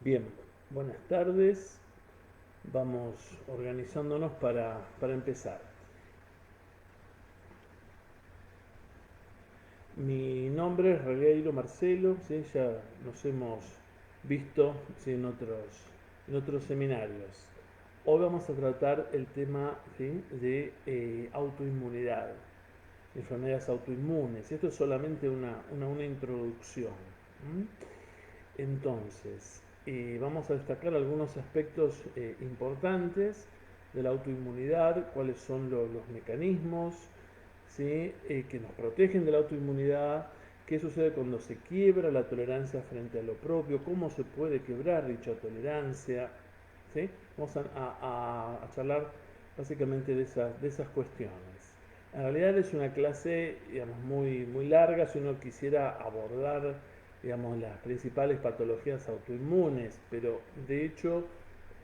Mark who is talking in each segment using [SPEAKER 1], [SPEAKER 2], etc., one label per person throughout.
[SPEAKER 1] Bien, buenas tardes. Vamos organizándonos para empezar. Mi nombre es Regueiro Marcelo, ¿sí? Ya nos hemos visto, ¿sí? en otros seminarios. Hoy vamos a tratar el tema, ¿sí? de autoinmunidad, enfermedades autoinmunes. Esto es solamente una introducción. Entonces, vamos a destacar algunos aspectos importantes de la autoinmunidad, cuáles son los mecanismos, ¿sí? Que nos protegen de la autoinmunidad, qué sucede cuando se quiebra la tolerancia frente a lo propio, cómo se puede quebrar dicha tolerancia. ¿Sí? Vamos a charlar básicamente de esas cuestiones. En realidad es una clase, digamos, muy larga si uno quisiera abordar, digamos, las principales patologías autoinmunes, pero de hecho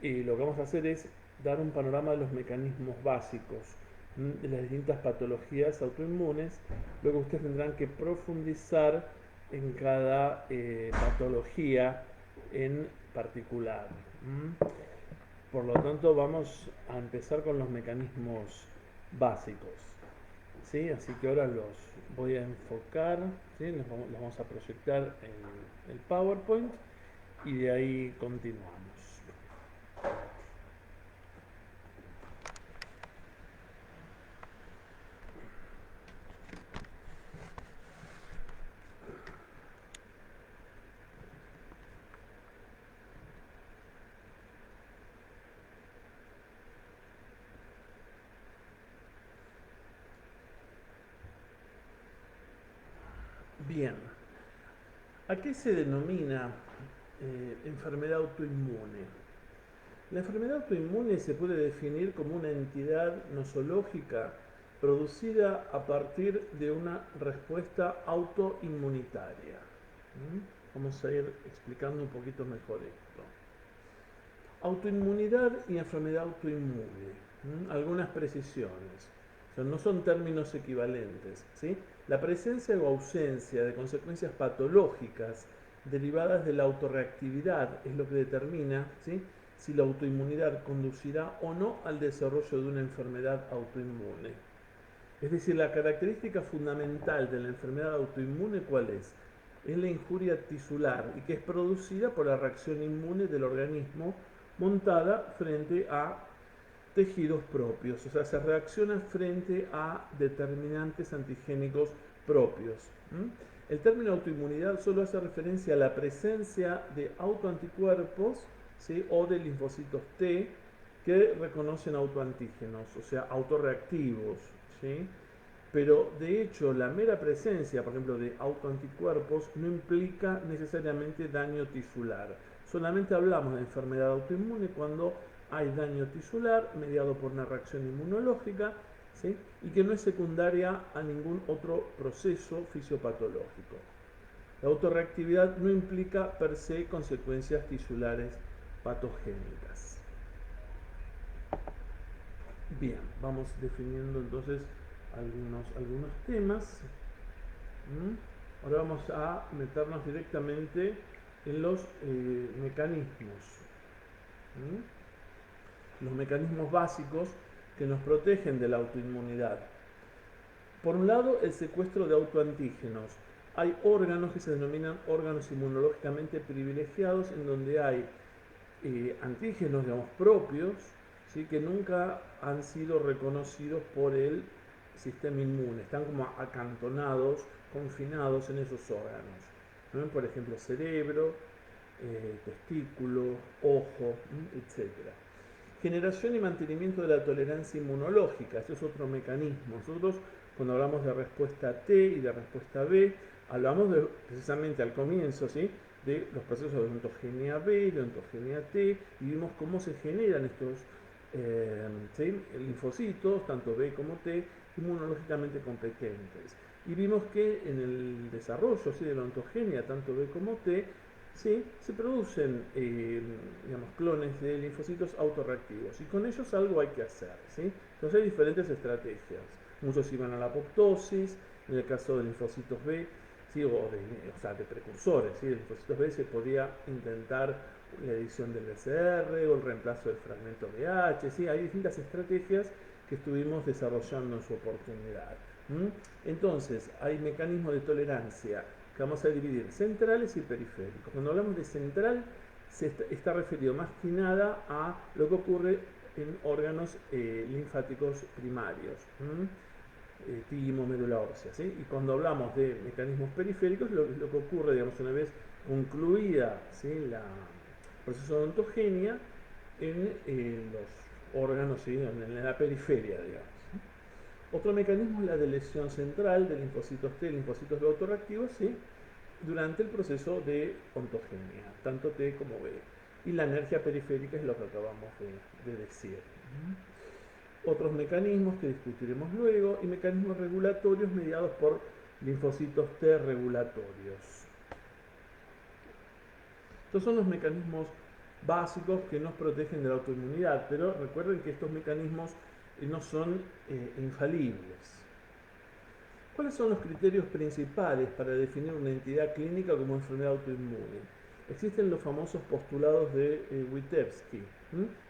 [SPEAKER 1] lo que vamos a hacer es dar un panorama de los mecanismos básicos de las distintas patologías autoinmunes. Luego ustedes tendrán que profundizar en cada patología en particular. Por lo tanto, vamos a empezar con los mecanismos básicos. ¿Sí? Así que ahora los voy a enfocar, ¿sí? Los vamos a proyectar en el PowerPoint y de ahí continuamos. Bien, ¿a qué se denomina enfermedad autoinmune? La enfermedad autoinmune se puede definir como una entidad nosológica producida a partir de una respuesta autoinmunitaria. Vamos a ir explicando un poquito mejor esto. Autoinmunidad y enfermedad autoinmune. Algunas precisiones. O sea, no son términos equivalentes. ¿Sí? La presencia o ausencia de consecuencias patológicas derivadas de la autorreactividad es lo que determina, ¿sí?, si la autoinmunidad conducirá o no al desarrollo de una enfermedad autoinmune. Es decir, la característica fundamental de la enfermedad autoinmune, ¿cuál es? Es la injuria tisular y que es producida por la reacción inmune del organismo montada frente a tejidos propios, o sea, se reacciona frente a determinantes antigénicos propios. El término autoinmunidad solo hace referencia a la presencia de autoanticuerpos, ¿sí?, o de linfocitos T que reconocen autoantígenos, o sea, autorreactivos, ¿sí? Pero de hecho la mera presencia, por ejemplo, de autoanticuerpos no implica necesariamente daño tisular. Solamente hablamos de enfermedad autoinmune cuando hay daño tisular mediado por una reacción inmunológica, ¿sí?, y que no es secundaria a ningún otro proceso fisiopatológico. La autorreactividad no implica per se consecuencias tisulares patogénicas. Bien, vamos definiendo entonces algunos temas. Ahora vamos a meternos directamente en los mecanismos. Los mecanismos básicos que nos protegen de la autoinmunidad. Por un lado, el secuestro de autoantígenos. Hay órganos que se denominan órganos inmunológicamente privilegiados en donde hay antígenos, digamos, propios, ¿sí?, que nunca han sido reconocidos por el sistema inmune. Están como acantonados, confinados en esos órganos, ¿no? Por ejemplo, cerebro, testículo, ojo, etc. Generación y mantenimiento de la tolerancia inmunológica. Este es otro mecanismo. Nosotros, cuando hablamos de respuesta T y de respuesta B, hablamos precisamente al comienzo, ¿sí?, de los procesos de ontogenia B, de ontogenia T, y vimos cómo se generan estos ¿sí?, linfocitos, tanto B como T, inmunológicamente competentes. Y vimos que en el desarrollo, ¿sí?, de la ontogenia, tanto B como T, ¿sí?, se producen digamos, clones de linfocitos autorreactivos, y con ellos algo hay que hacer, ¿sí? Entonces hay diferentes estrategias. Muchos iban a la apoptosis, en el caso de linfocitos B, ¿sí?, o sea, de precursores, ¿sí?, de linfocitos B se podía intentar la edición del BCR o el reemplazo del fragmento BH. ¿Sí? Hay distintas estrategias que estuvimos desarrollando en su oportunidad. Entonces, hay mecanismos de tolerancia que vamos a dividir centrales y periféricos. Cuando hablamos de central, se está referido más que nada a lo que ocurre en órganos linfáticos primarios, timo, médula ósea. ¿Sí? Y cuando hablamos de mecanismos periféricos, lo que ocurre, digamos, una vez concluida, ¿sí?, el proceso de ontogenia en los órganos, ¿sí?, en la periferia, digamos. Otro mecanismo es la de lesión central de linfocitos T, linfocitos B autorreactivos, ¿sí?, durante el proceso de ontogenia, tanto T como B. Y la energía periférica es lo que acabamos de decir. Otros mecanismos que discutiremos luego y mecanismos regulatorios mediados por linfocitos T regulatorios. Estos son los mecanismos básicos que nos protegen de la autoinmunidad, pero recuerden que estos mecanismos no son infalibles. ¿Cuáles son los criterios principales para definir una entidad clínica como enfermedad autoinmune? Existen los famosos postulados de Witebsky,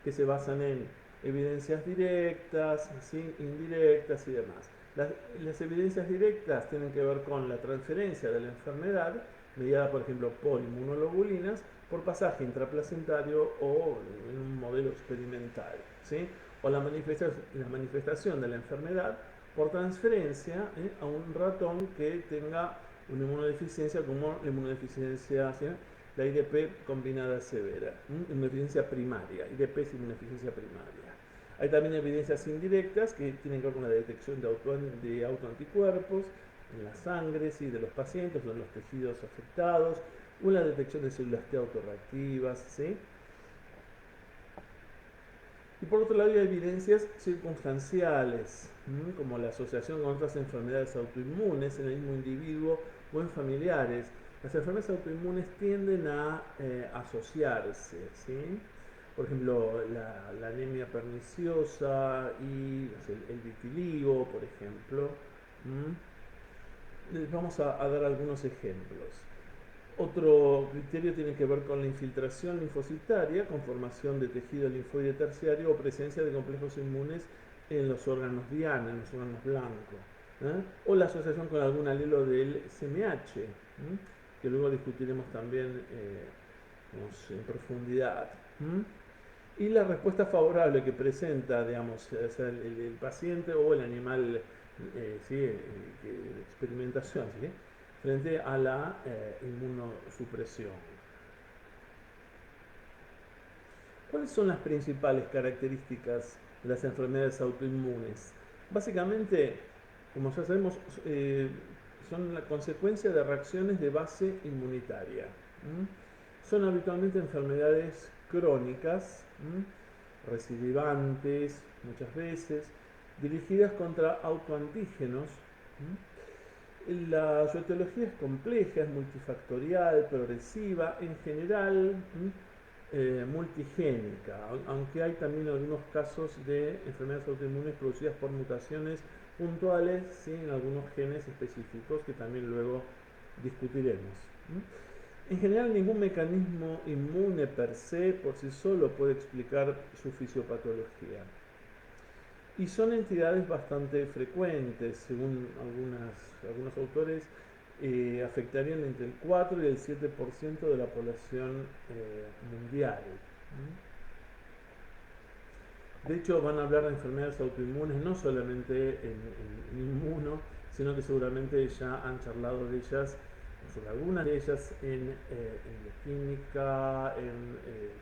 [SPEAKER 1] que se basan en evidencias directas, ¿sí?, indirectas y demás. Las evidencias directas tienen que ver con la transferencia de la enfermedad, mediada por ejemplo por inmunoglobulinas, por pasaje intraplacentario o en un modelo experimental, ¿sí?, o la manifestación de la enfermedad por transferencia a un ratón que tenga una inmunodeficiencia como la inmunodeficiencia, ¿sí?, la IDP combinada severa, inmunodeficiencia primaria. IDP es inmunodeficiencia primaria. Hay también evidencias indirectas que tienen que ver con la detección de autoanticuerpos en la sangre, ¿sí?, de los pacientes o en los tejidos afectados, o la detección de células T autorreactivas, ¿sí? Y por otro lado hay evidencias circunstanciales, como la asociación con otras enfermedades autoinmunes en el mismo individuo o en familiares. Las enfermedades autoinmunes tienden a asociarse, ¿sí? Por ejemplo, la anemia perniciosa y el vitiligo, por ejemplo. Les vamos a dar algunos ejemplos. Otro criterio tiene que ver con la infiltración linfocitaria, con formación de tejido linfoide terciario o presencia de complejos inmunes en los órganos diana, en los órganos blancos, o la asociación con algún alelo del SMH, que luego discutiremos también en profundidad. Y la respuesta favorable que presenta, digamos, o sea, el paciente o el animal, ¿sí?, de experimentación, ¿sí?, frente a la inmunosupresión. ¿Cuáles son las principales características de las enfermedades autoinmunes? Básicamente, como ya sabemos, son la consecuencia de reacciones de base inmunitaria. Son habitualmente enfermedades crónicas, recidivantes muchas veces, dirigidas contra autoantígenos. Su etiología es compleja, es multifactorial, progresiva, en general multigénica, aunque hay también algunos casos de enfermedades autoinmunes producidas por mutaciones puntuales, ¿sí?, en algunos genes específicos que también luego discutiremos. En general, ningún mecanismo inmune per se por sí solo puede explicar su fisiopatología. Y son entidades bastante frecuentes, según algunos autores, afectarían entre el 4 y el 7% de la población mundial. De hecho, van a hablar de enfermedades autoinmunes no solamente en inmuno, sino que seguramente ya han charlado de ellas, sobre algunas de ellas en bioquímica, en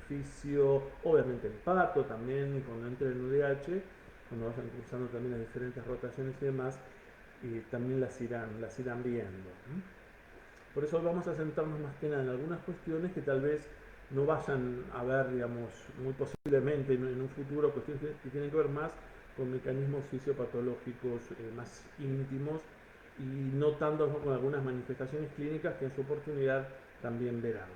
[SPEAKER 1] fisio, obviamente en pato también, cuando entre en UDH, cuando vayan cursando también las diferentes rotaciones y demás, también las irán viendo. Por eso vamos a centrarnos más que nada en algunas cuestiones que tal vez no vayan a ver, digamos, muy posiblemente en un futuro, cuestiones que tienen que ver más con mecanismos fisiopatológicos más íntimos y no tanto con algunas manifestaciones clínicas que en su oportunidad también verán.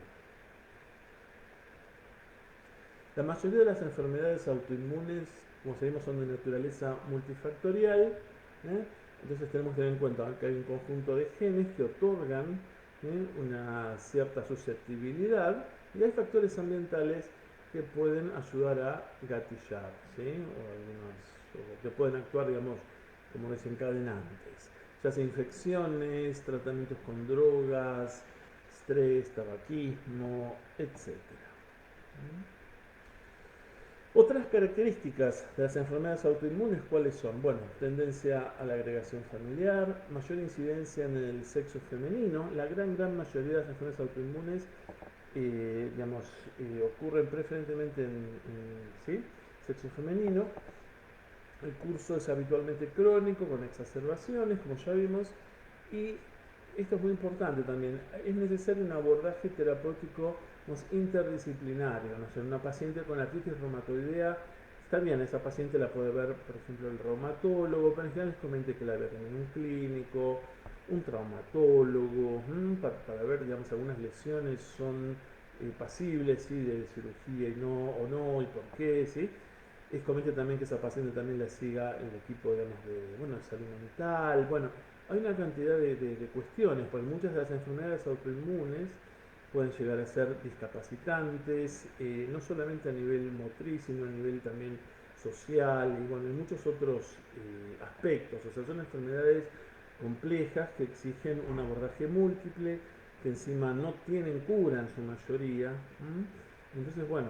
[SPEAKER 1] La mayoría de las enfermedades autoinmunes, como sabemos, son de naturaleza multifactorial. Entonces tenemos que tener en cuenta que hay un conjunto de genes que otorgan una cierta susceptibilidad, Y hay factores ambientales que pueden ayudar a gatillar, ¿sí? O que pueden actuar, digamos, como desencadenantes, ya sea infecciones, tratamientos con drogas, estrés, tabaquismo, etcétera. Otras características de las enfermedades autoinmunes, ¿cuáles son? Bueno, tendencia a la agregación familiar, mayor incidencia en el sexo femenino. La gran mayoría de las enfermedades autoinmunes digamos, ocurren preferentemente ¿sí? Sexo femenino. El curso es habitualmente crónico, con exacerbaciones, como ya vimos, y esto es muy importante también, es necesario un abordaje terapéutico interdisciplinario. No sé, una paciente con artritis reumatoidea, está bien, esa paciente la puede ver, por ejemplo, el reumatólogo, pero en general les comenté que la ve también un clínico, un traumatólogo, para ver, digamos, algunas lesiones son pasibles, ¿sí? De cirugía y no, o no, y por qué, ¿sí? Es conveniente también que esa paciente también la siga el equipo, digamos, de salud mental. Bueno, hay una cantidad de cuestiones, porque muchas de las enfermedades autoinmunes pueden llegar a ser discapacitantes, no solamente a nivel motriz, sino a nivel también social y bueno, en muchos otros aspectos. O sea, son enfermedades complejas que exigen un abordaje múltiple, que encima no tienen cura en su mayoría. Entonces, bueno,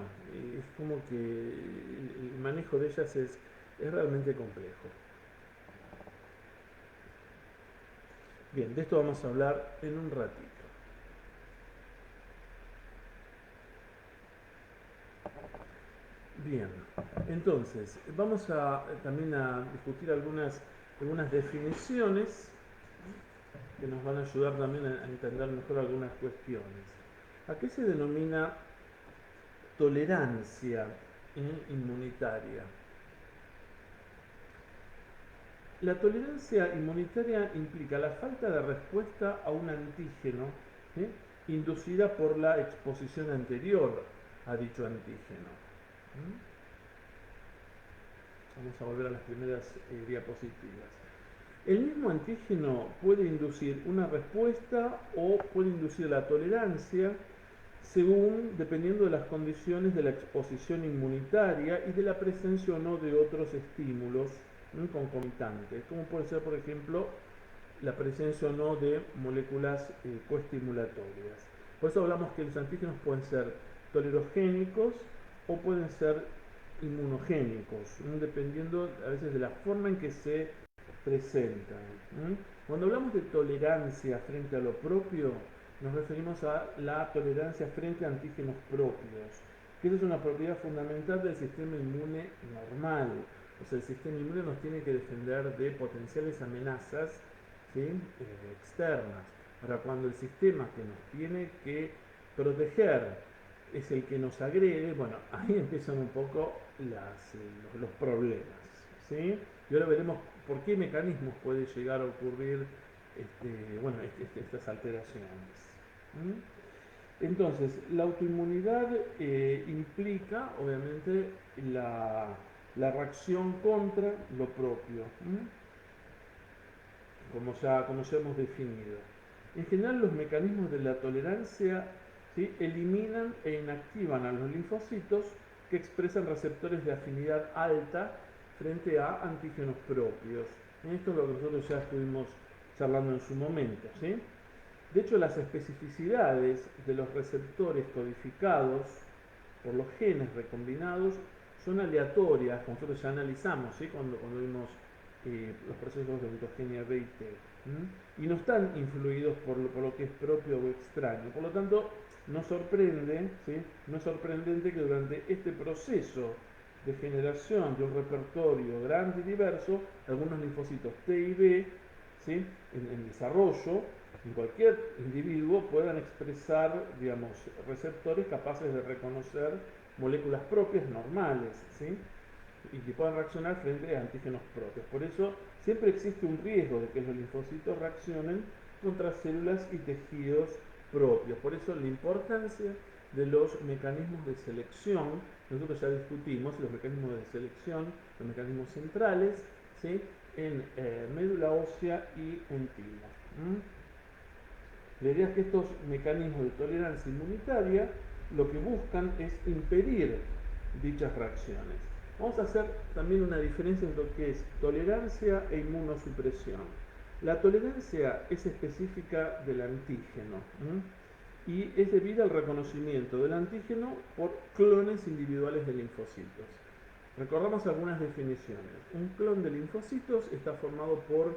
[SPEAKER 1] es como que el manejo de ellas es realmente complejo. Bien, de esto vamos a hablar en un ratito. Bien, entonces, vamos también a discutir algunas definiciones que nos van a ayudar también a entender mejor algunas cuestiones. ¿A qué se denomina tolerancia inmunitaria? La tolerancia inmunitaria implica la falta de respuesta a un antígeno, ¿sí? Inducida por la exposición anterior a dicho antígeno. Vamos a volver a las primeras diapositivas. El mismo antígeno puede inducir una respuesta o puede inducir la tolerancia dependiendo de las condiciones de la exposición inmunitaria y de la presencia o no de otros estímulos concomitantes, como puede ser, por ejemplo, la presencia o no de moléculas coestimulatorias. Por eso hablamos que los antígenos pueden ser tolerogénicos o pueden ser inmunogénicos, dependiendo a veces de la forma en que se presentan. Cuando hablamos de tolerancia frente a lo propio, nos referimos a la tolerancia frente a antígenos propios, que esa es una propiedad fundamental del sistema inmune normal. O sea, el sistema inmune nos tiene que defender de potenciales amenazas, ¿sí? Externas. Ahora, cuando el sistema que nos tiene que proteger es el que nos agrede, bueno, ahí empiezan un poco los problemas, ¿sí? Y ahora veremos por qué mecanismos puede llegar a ocurrir estas alteraciones. Entonces, la autoinmunidad implica, obviamente, la reacción contra lo propio, como ya hemos definido. En general, los mecanismos de la tolerancia, ¿sí?, eliminan e inactivan a los linfocitos que expresan receptores de afinidad alta frente a antígenos propios. Esto es lo que nosotros ya estuvimos charlando en su momento, ¿sí? De hecho, las especificidades de los receptores codificados por los genes recombinados son aleatorias, como nosotros ya analizamos, ¿sí?, cuando vimos los procesos de ontogenia B y T, y no están influidos por lo que es propio o extraño. Por lo tanto, no sorprende, ¿sí?, no es sorprendente que durante este proceso de generación de un repertorio grande y diverso, algunos linfocitos T y B, ¿sí?, en desarrollo, en cualquier individuo puedan expresar, digamos, receptores capaces de reconocer moléculas propias normales, ¿sí?, y que puedan reaccionar frente a antígenos propios. Por eso siempre existe un riesgo de que los linfocitos reaccionen contra células y tejidos propios. Por eso la importancia de los mecanismos de selección, nosotros ya discutimos los mecanismos de selección, los mecanismos centrales, ¿sí?, en médula ósea y en timo. La idea es que estos mecanismos de tolerancia inmunitaria lo que buscan es impedir dichas reacciones. Vamos a hacer también una diferencia entre lo que es tolerancia e inmunosupresión. La tolerancia es específica del antígeno, y es debida al reconocimiento del antígeno por clones individuales de linfocitos. Recordamos algunas definiciones. Un clon de linfocitos está formado por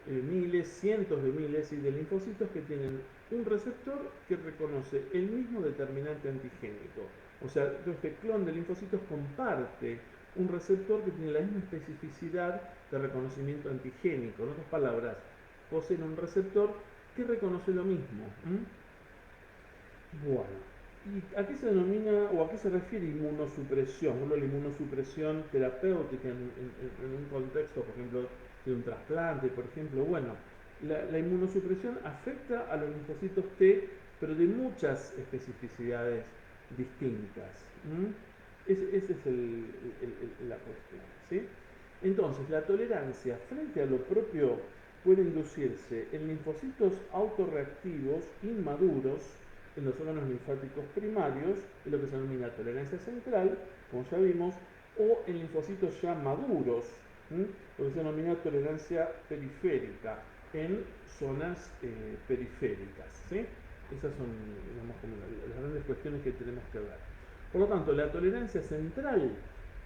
[SPEAKER 1] miles, cientos de miles de linfocitos que tienen un receptor que reconoce el mismo determinante antigénico. O sea, este clon de linfocitos comparte un receptor que tiene la misma especificidad de reconocimiento antigénico. En otras palabras, poseen un receptor que reconoce lo mismo. Bueno, ¿y a qué se denomina o a qué se refiere inmunosupresión? Bueno, la inmunosupresión terapéutica en un contexto, por ejemplo, de un trasplante, por ejemplo. Bueno, la inmunosupresión afecta a los linfocitos T, pero de muchas especificidades distintas. Esa es la cuestión, ¿sí? Entonces, la tolerancia frente a lo propio puede inducirse en linfocitos autorreactivos inmaduros en los órganos linfáticos primarios, en lo que se denomina tolerancia central, como ya vimos, o en linfocitos ya maduros, lo que se denomina tolerancia periférica, en zonas periféricas, ¿sí? Esas son, digamos, como las grandes cuestiones que tenemos que ver. Por lo tanto, la tolerancia central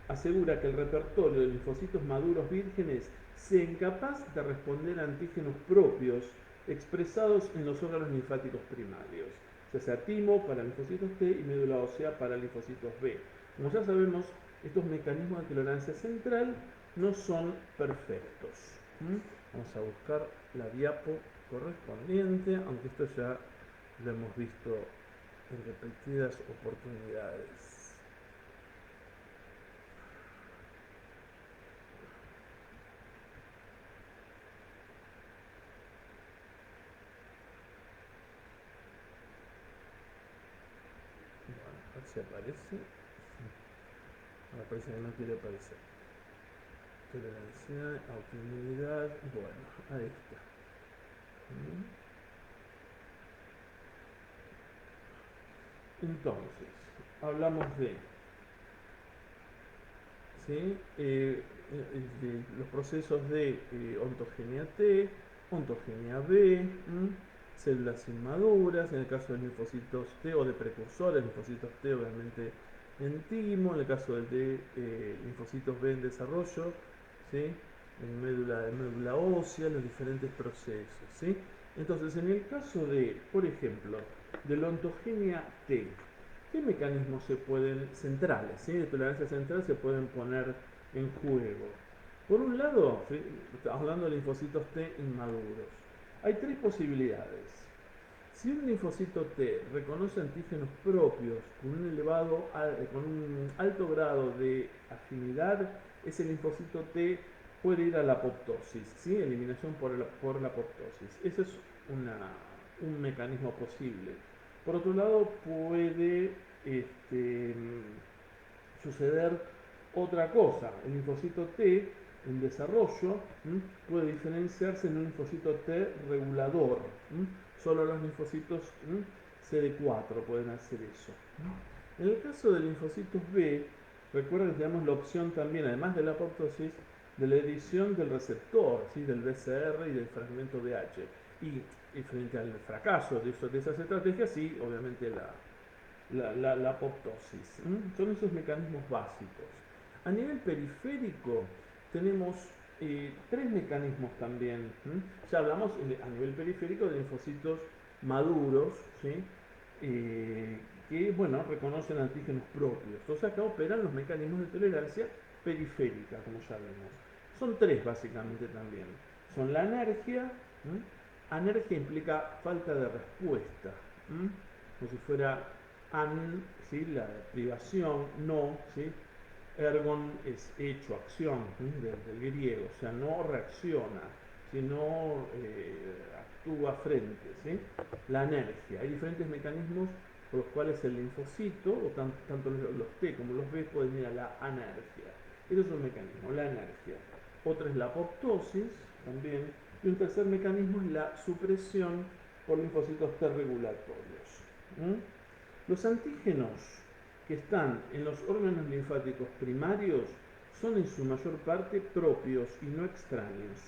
[SPEAKER 1] asegura que el repertorio de linfocitos maduros vírgenes sea incapaz de responder a antígenos propios expresados en los órganos linfáticos primarios, ya sea timo para linfocitos T y médula ósea para linfocitos B. Como ya sabemos, estos mecanismos de tolerancia central no son perfectos. Vamos a buscar la diapo correspondiente, aunque esto ya lo hemos visto en repetidas oportunidades. Bueno, a ver si aparece. Me parece que no quiere aparecer. Tolerancia, autoinmunidad. Bueno, ahí está. Entonces, hablamos de, ¿sí? De los procesos de ontogenia T, ontogenia B, células inmaduras, en el caso de linfocitos T o de precursores, linfocitos T obviamente en timo, en el caso de linfocitos B en desarrollo, ¿sí? En médula ósea, los diferentes procesos, ¿sí? Entonces, en el caso de, por ejemplo, de la ontogenia T, ¿qué mecanismos se pueden, centrales, ¿sí? De tolerancia central se pueden poner en juego? Por un lado, ¿sí? Estamos hablando de linfocitos T inmaduros. Hay tres posibilidades. Si un linfocito T reconoce antígenos propios con con un alto grado de afinidad, ese linfocito T puede ir a la apoptosis, ¿sí? Eliminación por la apoptosis. Ese es un mecanismo posible. Por otro lado, puede suceder otra cosa. El linfocito T en desarrollo puede diferenciarse en un linfocito T regulador. Solo los linfocitos CD4 pueden hacer eso. En el caso de linfocitos B, recuerden que tenemos la opción también, además de la apoptosis, de la edición del receptor, ¿sí? Del BCR y del fragmento BH. Y frente al fracaso de esas estrategias, sí, obviamente la apoptosis. Son esos mecanismos básicos. A nivel periférico tenemos tres mecanismos también. Ya hablamos a nivel periférico de linfocitos maduros, ¿sí? Que bueno, reconocen antígenos propios. Entonces acá operan los mecanismos de tolerancia periférica, como ya vemos. Son tres básicamente también. Son la anergia. Anergia implica falta de respuesta. Como si fuera ¿sí? La privación, no, ¿sí? Ergon es hecho, acción, del griego, o sea, no reacciona, sino actúa frente, ¿sí? La anergia. Hay diferentes mecanismos por los cuales el linfocito, o tanto los T como los B, pueden ir a la anergia. Ese es un mecanismo, la anergia. Otra es la apoptosis, también. Y un tercer mecanismo es la supresión por linfocitos T regulatorios. Los antígenos que están en los órganos linfáticos primarios son en su mayor parte propios y no extraños.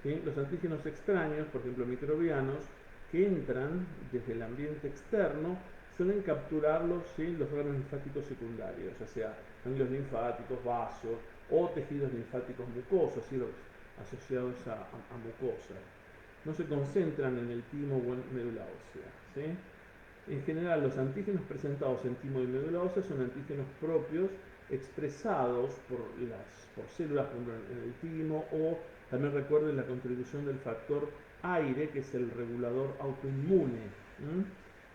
[SPEAKER 1] ¿Sí? Los antígenos extraños, por ejemplo microbianos, que entran desde el ambiente externo, suelen capturarlos en los órganos linfáticos secundarios, ya sea ganglios linfáticos, vasos o tejidos linfáticos mucosos, ¿sí? Asociados a mucosas. No se concentran en el timo o en médula ósea. ¿Sí? En general, los antígenos presentados en timo y médula ósea son antígenos propios expresados por células en el timo, o también recuerden la contribución del factor aire, que es el regulador autoinmune,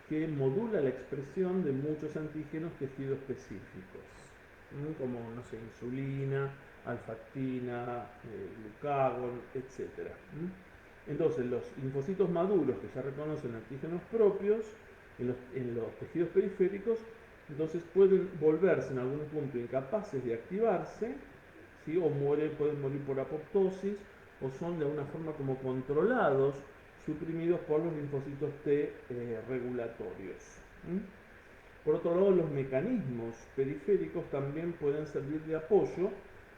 [SPEAKER 1] que modula la expresión de muchos antígenos tejido-específicos, como, no sé, insulina, alfactina, glucagón, etc. Entonces, los linfocitos maduros que ya reconocen antígenos propios en los tejidos periféricos, entonces pueden volverse en algún punto incapaces de activarse, ¿sí? O pueden morir por apoptosis, o son de alguna forma como controlados, suprimidos por los linfocitos T regulatorios. Por otro lado, los mecanismos periféricos también pueden servir de apoyo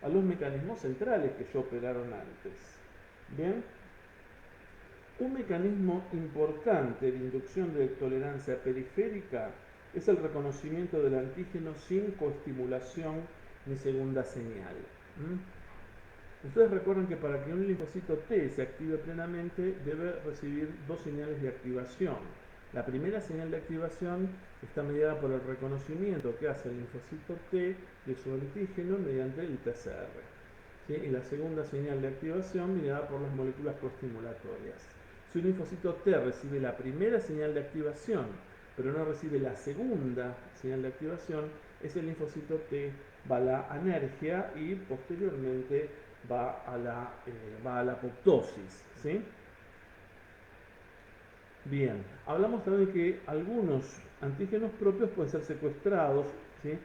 [SPEAKER 1] a los mecanismos centrales que ya operaron antes. Bien. Un mecanismo importante de inducción de tolerancia periférica es el reconocimiento del antígeno sin coestimulación ni segunda señal. Ustedes recuerdan que para que un linfocito T se active plenamente debe recibir dos señales de activación. La primera señal de activación está mediada por el reconocimiento que hace el linfocito T de su antígeno mediante el TCR. ¿Sí? Y la segunda señal de activación mediada por las moléculas coestimulatorias. Si un linfocito T recibe la primera señal de activación, pero no recibe la segunda señal de activación, ese linfocito T va a la anergia y posteriormente va a la apoptosis. ¿Sí? Bien, hablamos también de que algunos antígenos propios pueden ser secuestrados, ¿sí?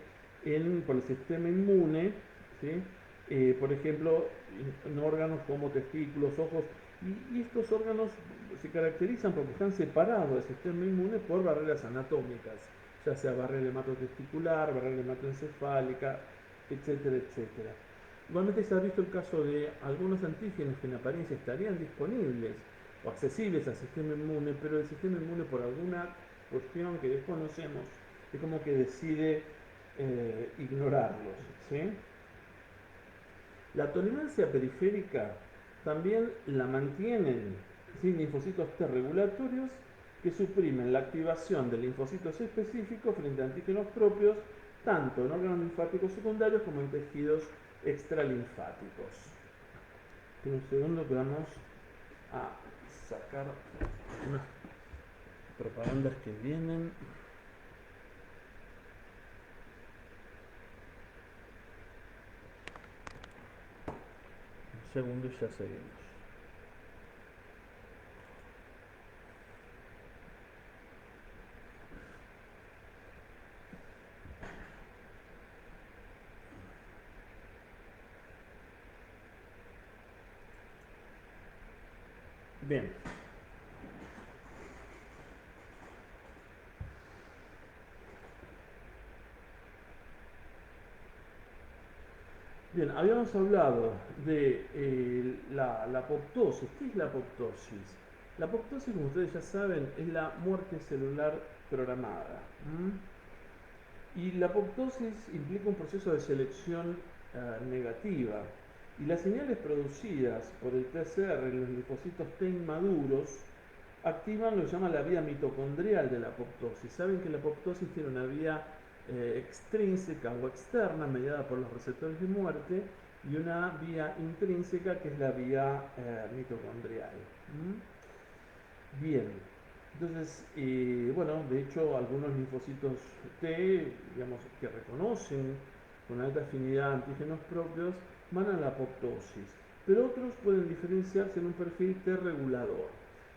[SPEAKER 1] Por el sistema inmune, ¿sí? Por ejemplo, en órganos como testículos, ojos, y estos órganos se caracterizan porque están separados del sistema inmune por barreras anatómicas, ya sea barrera hematotesticular, barrera hematoencefálica, etcétera, etcétera. Igualmente se ha visto el caso de algunos antígenos que en apariencia estarían disponibles o accesibles al sistema inmune, pero el sistema inmune, por alguna cuestión que desconocemos, es como que decide ignorarlos. ¿Sí? La tolerancia periférica también la mantienen, ¿sí? Linfocitos T regulatorios que suprimen la activación de linfocitos específicos frente a antígenos propios, tanto en órganos linfáticos secundarios como en tejidos extralinfáticos. Un segundo que vamos a sacar unas propagandas que vienen. Un segundo y ya seguimos. Bien. Bien, habíamos hablado de la apoptosis. ¿Qué es la apoptosis? La apoptosis, como ustedes ya saben, es la muerte celular programada. Y la apoptosis implica un proceso de selección negativa. Y las señales producidas por el TCR en los linfocitos T inmaduros activan lo que se llama la vía mitocondrial de la apoptosis. Saben que la apoptosis tiene una vía extrínseca o externa mediada por los receptores de muerte y una vía intrínseca que es la vía mitocondrial. Bien, entonces, bueno, de hecho algunos linfocitos T, digamos, que reconocen con alta afinidad antígenos propios, van a la apoptosis, pero otros pueden diferenciarse en un perfil T regulador.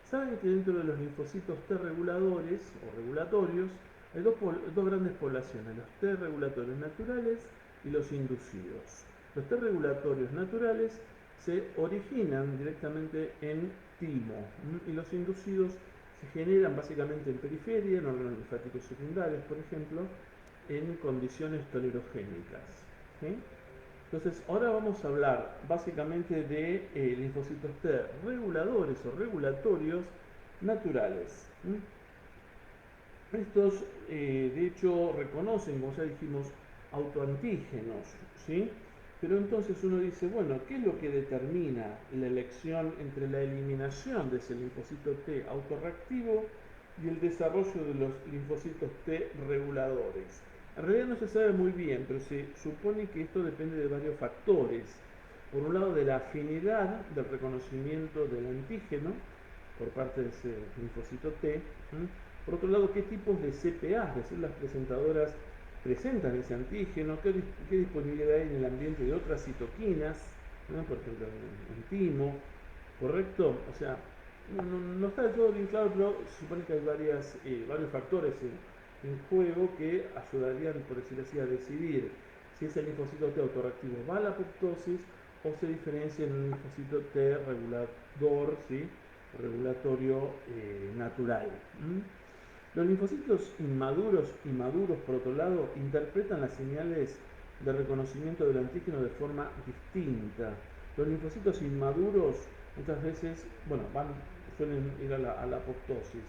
[SPEAKER 1] Saben que dentro de los linfocitos T reguladores o regulatorios hay dos grandes poblaciones, los T regulatorios naturales y los inducidos. Los T regulatorios naturales se originan directamente en timo y los inducidos Se generan básicamente en periferia, en órganos linfáticos secundarios, por ejemplo, en condiciones tolerogénicas. ¿Sí? Entonces, ahora vamos a hablar básicamente de linfocitos T reguladores o regulatorios naturales. Estos, de hecho, reconocen, como ya dijimos, autoantígenos, ¿sí? Pero entonces uno dice, bueno, ¿qué es lo que determina la elección entre la eliminación de ese linfocito T autorreactivo y el desarrollo de los linfocitos T reguladores? En realidad no se sabe muy bien, pero se supone que esto depende de varios factores. Por un lado, de la afinidad del reconocimiento del antígeno por parte de ese linfocito T. Por otro lado, qué tipos de CPA, de células presentadoras, presentan ese antígeno, qué disponibilidad hay en el ambiente de otras citoquinas, por ejemplo en timo, ¿correcto? O sea, no está del todo bien claro, pero se supone que hay varios factores en juego que ayudarían, por decirlo así, a decidir si ese linfocito T autorreactivo va a la apoptosis o se diferencia en un linfocito T regulador, ¿sí? Regulatorio natural. Los linfocitos inmaduros y maduros, por otro lado, interpretan las señales de reconocimiento del antígeno de forma distinta. Los linfocitos inmaduros muchas veces, suelen ir a la apoptosis,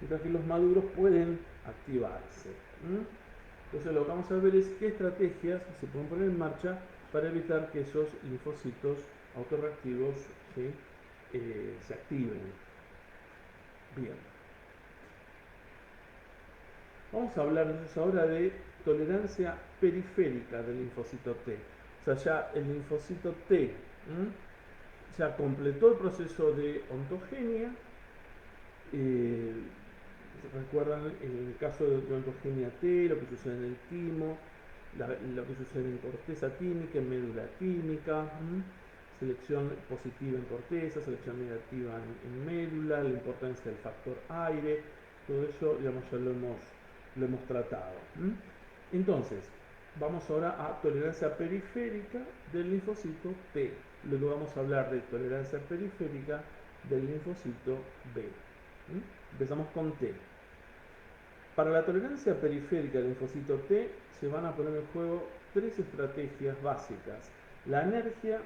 [SPEAKER 1] mientras que los maduros pueden activarse. Entonces lo que vamos a ver es qué estrategias se pueden poner en marcha para evitar que esos linfocitos autorreactivos, ¿sí? Se activen. Bien. Vamos a hablar entonces ahora de tolerancia periférica del linfocito T. O sea, ya el linfocito T ya completó el proceso de ontogenia. Recuerdan en el caso de ontogenia T, lo que sucede en el timo, lo que sucede en corteza tímica, en médula tímica, selección positiva en corteza, selección negativa en médula, la importancia del factor aire, todo eso digamos, ya lo hemos tratado. Entonces, vamos ahora a tolerancia periférica del linfocito T. Luego vamos a hablar de tolerancia periférica del linfocito B. Empezamos con T. Para la tolerancia periférica del linfocito T se van a poner en juego tres estrategias básicas: la anergia,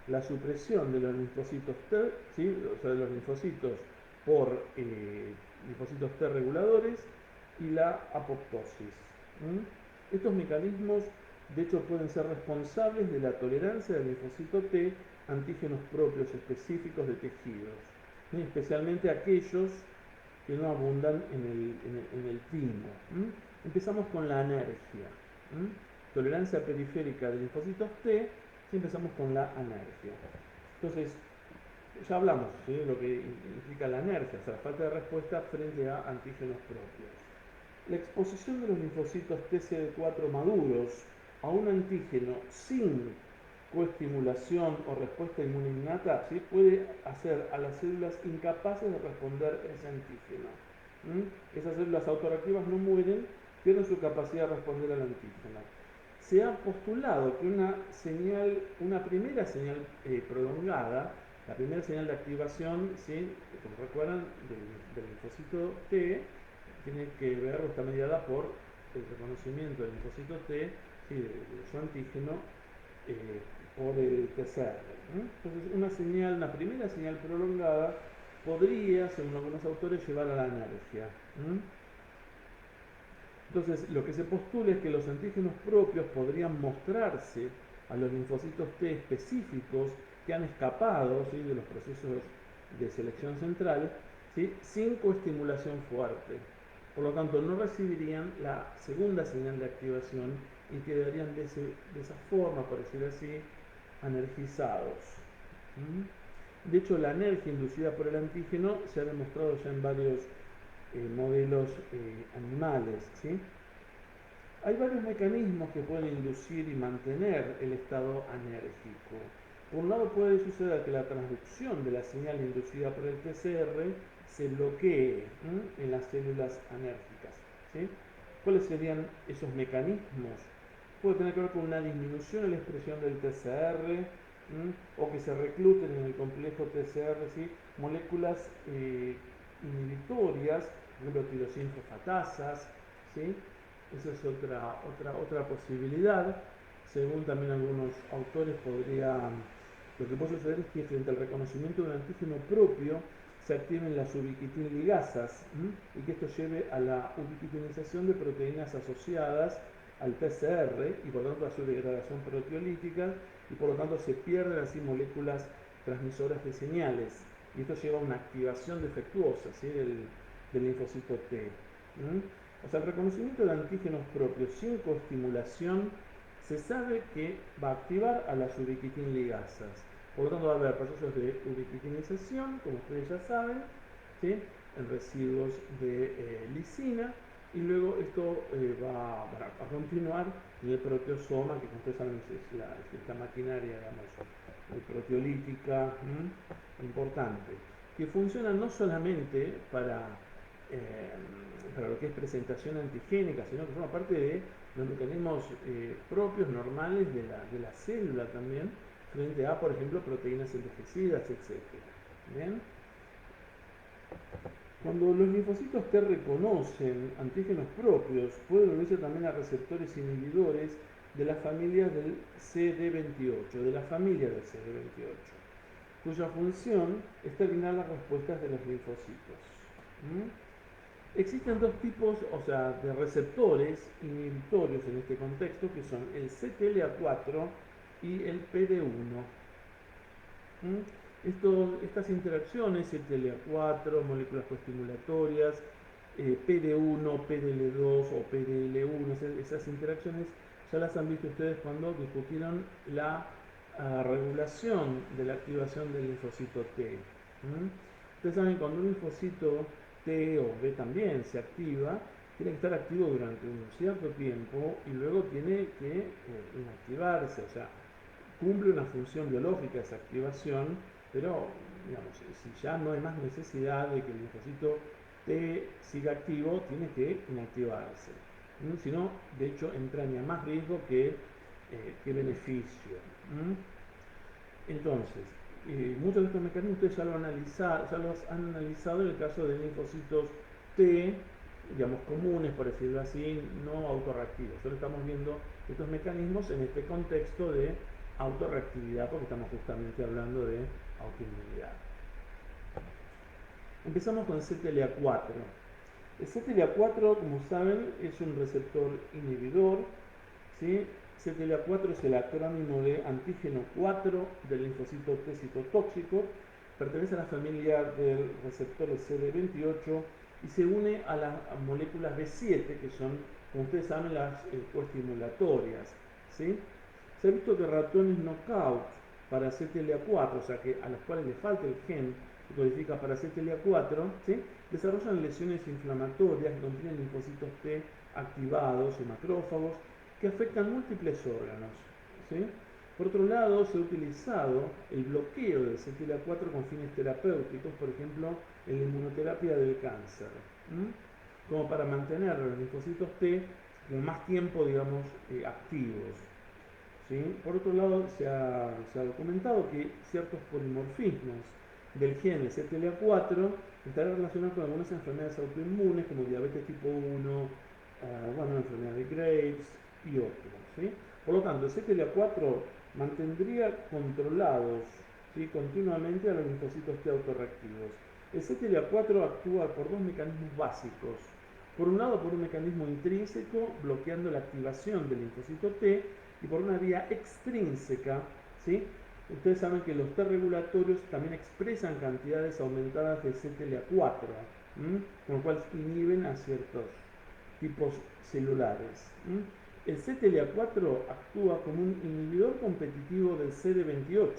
[SPEAKER 1] la supresión de los linfocitos T, ¿sí? O sea, de los linfocitos por linfocitos T reguladores, y la apoptosis. Estos mecanismos de hecho pueden ser responsables de la tolerancia del linfocito T a antígenos propios específicos de tejidos, especialmente aquellos que no abundan en el timo. Empezamos con la anergia. Tolerancia periférica de linfocitos T, y empezamos con la anergia. Entonces, ya hablamos de lo que implica la anergia, o sea, la falta de respuesta frente a antígenos propios. La exposición de los linfocitos TCD4 maduros a un antígeno sin coestimulación o respuesta inmune innata, ¿sí? Puede hacer a las células incapaces de responder a ese antígeno. Esas células autorreactivas no mueren, pierden su capacidad de responder al antígeno. Se ha postulado que una primera señal prolongada, la primera señal de activación, ¿sí? Como recuerdan, del linfocito T, tiene que ver o está mediada por el reconocimiento del linfocito T, ¿sí? de su antígeno por el TCR. Entonces, una primera señal prolongada podría, según algunos autores, llevar a la anergia. Entonces, lo que se postula es que los antígenos propios podrían mostrarse a los linfocitos T específicos que han escapado, ¿sí? de los procesos de selección central, ¿sí? sin coestimulación fuerte. Por lo tanto, no recibirían la segunda señal de activación y quedarían de esa forma, por decirlo así, energizados. De hecho, la anergia inducida por el antígeno se ha demostrado ya en varios modelos animales. ¿Sí? Hay varios mecanismos que pueden inducir y mantener el estado anérgico. Por un lado puede suceder que la transducción de la señal inducida por el TCR se bloquee en las células anérgicas. ¿Sí? ¿Cuáles serían esos mecanismos? Puede tener que ver con una disminución en la expresión del TCR o que se recluten en el complejo TCR, ¿sí? moléculas inhibitorias, por ejemplo, tirosinfosfatasas, ¿sí? Esa es otra posibilidad. Según también algunos autores lo que puede suceder es que frente al reconocimiento de un antígeno propio se activen las ubiquitin ligasas y que esto lleve a la ubiquitinización de proteínas asociadas al PCR y por lo tanto a su degradación proteolítica y por lo tanto se pierden así moléculas transmisoras de señales y esto lleva a una activación defectuosa, ¿sí? del linfocito T. O sea, el reconocimiento de antígenos propios sin coestimulación se sabe que va a activar a las ubiquitin ligasas. Por lo tanto, va a haber procesos de ubiquitinización, como ustedes ya saben, ¿sí? En residuos de lisina, y luego esto va a continuar en el proteosoma, que como ustedes saben es esta maquinaria, digamos, proteolítica, importante, que funciona no solamente para lo que es presentación antigénica, sino que forma parte de los mecanismos propios, normales de la célula también, frente a, por ejemplo, proteínas envejecidas, etc. ¿Bien? Cuando los linfocitos T reconocen antígenos propios, pueden unirse también a receptores inhibidores de la familia del CD28, cuya función es terminar las respuestas de los linfocitos. Existen dos tipos, de receptores inhibitorios en este contexto, que son el CTLA4 y el PD1. Estas interacciones, CTLA4, moléculas coestimulatorias, PD1, PDL2 o PDL1, esas interacciones ya las han visto ustedes cuando discutieron la regulación de la activación del linfocito T. Ustedes saben que cuando un linfocito T o B también se activa, tiene que estar activo durante un cierto tiempo y luego tiene que inactivarse, o sea, cumple una función biológica esa activación, pero digamos, si ya no hay más necesidad de que el linfocito T siga activo, tiene que inactivarse. Si no, de hecho, entraña más riesgo que beneficio. Entonces, muchos de estos mecanismos ustedes ya los han analizado en el caso de linfocitos T, digamos, comunes, por decirlo así, no autorreactivos. Solo estamos viendo estos mecanismos en este contexto de autorreactividad, porque estamos justamente hablando de autoinmunidad. Empezamos con el CTLA4. El CTLA4, como saben, es un receptor inhibidor, ¿sí? CTLA4 es el acrónimo de antígeno 4 del linfocito T citotóxico, pertenece a la familia del receptor CD28 y se une a las moléculas B7, que son, como ustedes saben, las coestimulatorias, ¿sí? Se ha visto que ratones knockout para CTLA4, o sea que a los cuales le falta el gen que codifica para CTLA4, ¿sí? Desarrollan lesiones inflamatorias que contienen linfocitos T activados y macrófagos que afectan múltiples órganos, ¿sí? Por otro lado, se ha utilizado el bloqueo del CTLA4 con fines terapéuticos, por ejemplo, en la inmunoterapia del cáncer, como para mantener los linfocitos T con más tiempo, digamos, activos. ¿Sí? Por otro lado, se ha documentado que ciertos polimorfismos del gen CTLA4 estarán relacionados con algunas enfermedades autoinmunes como diabetes tipo 1, enfermedad de Graves y otros. ¿Sí? Por lo tanto, el CTLA4 mantendría controlados, ¿sí?, continuamente a los linfocitos T autorreactivos. El CTLA4 actúa por dos mecanismos básicos. Por un lado, por un mecanismo intrínseco, bloqueando la activación del linfocito T, y por una vía extrínseca, ¿sí? Ustedes saben que los T regulatorios también expresan cantidades aumentadas de CTLA4, con lo cual inhiben a ciertos tipos celulares. El CTLA4 actúa como un inhibidor competitivo del CD28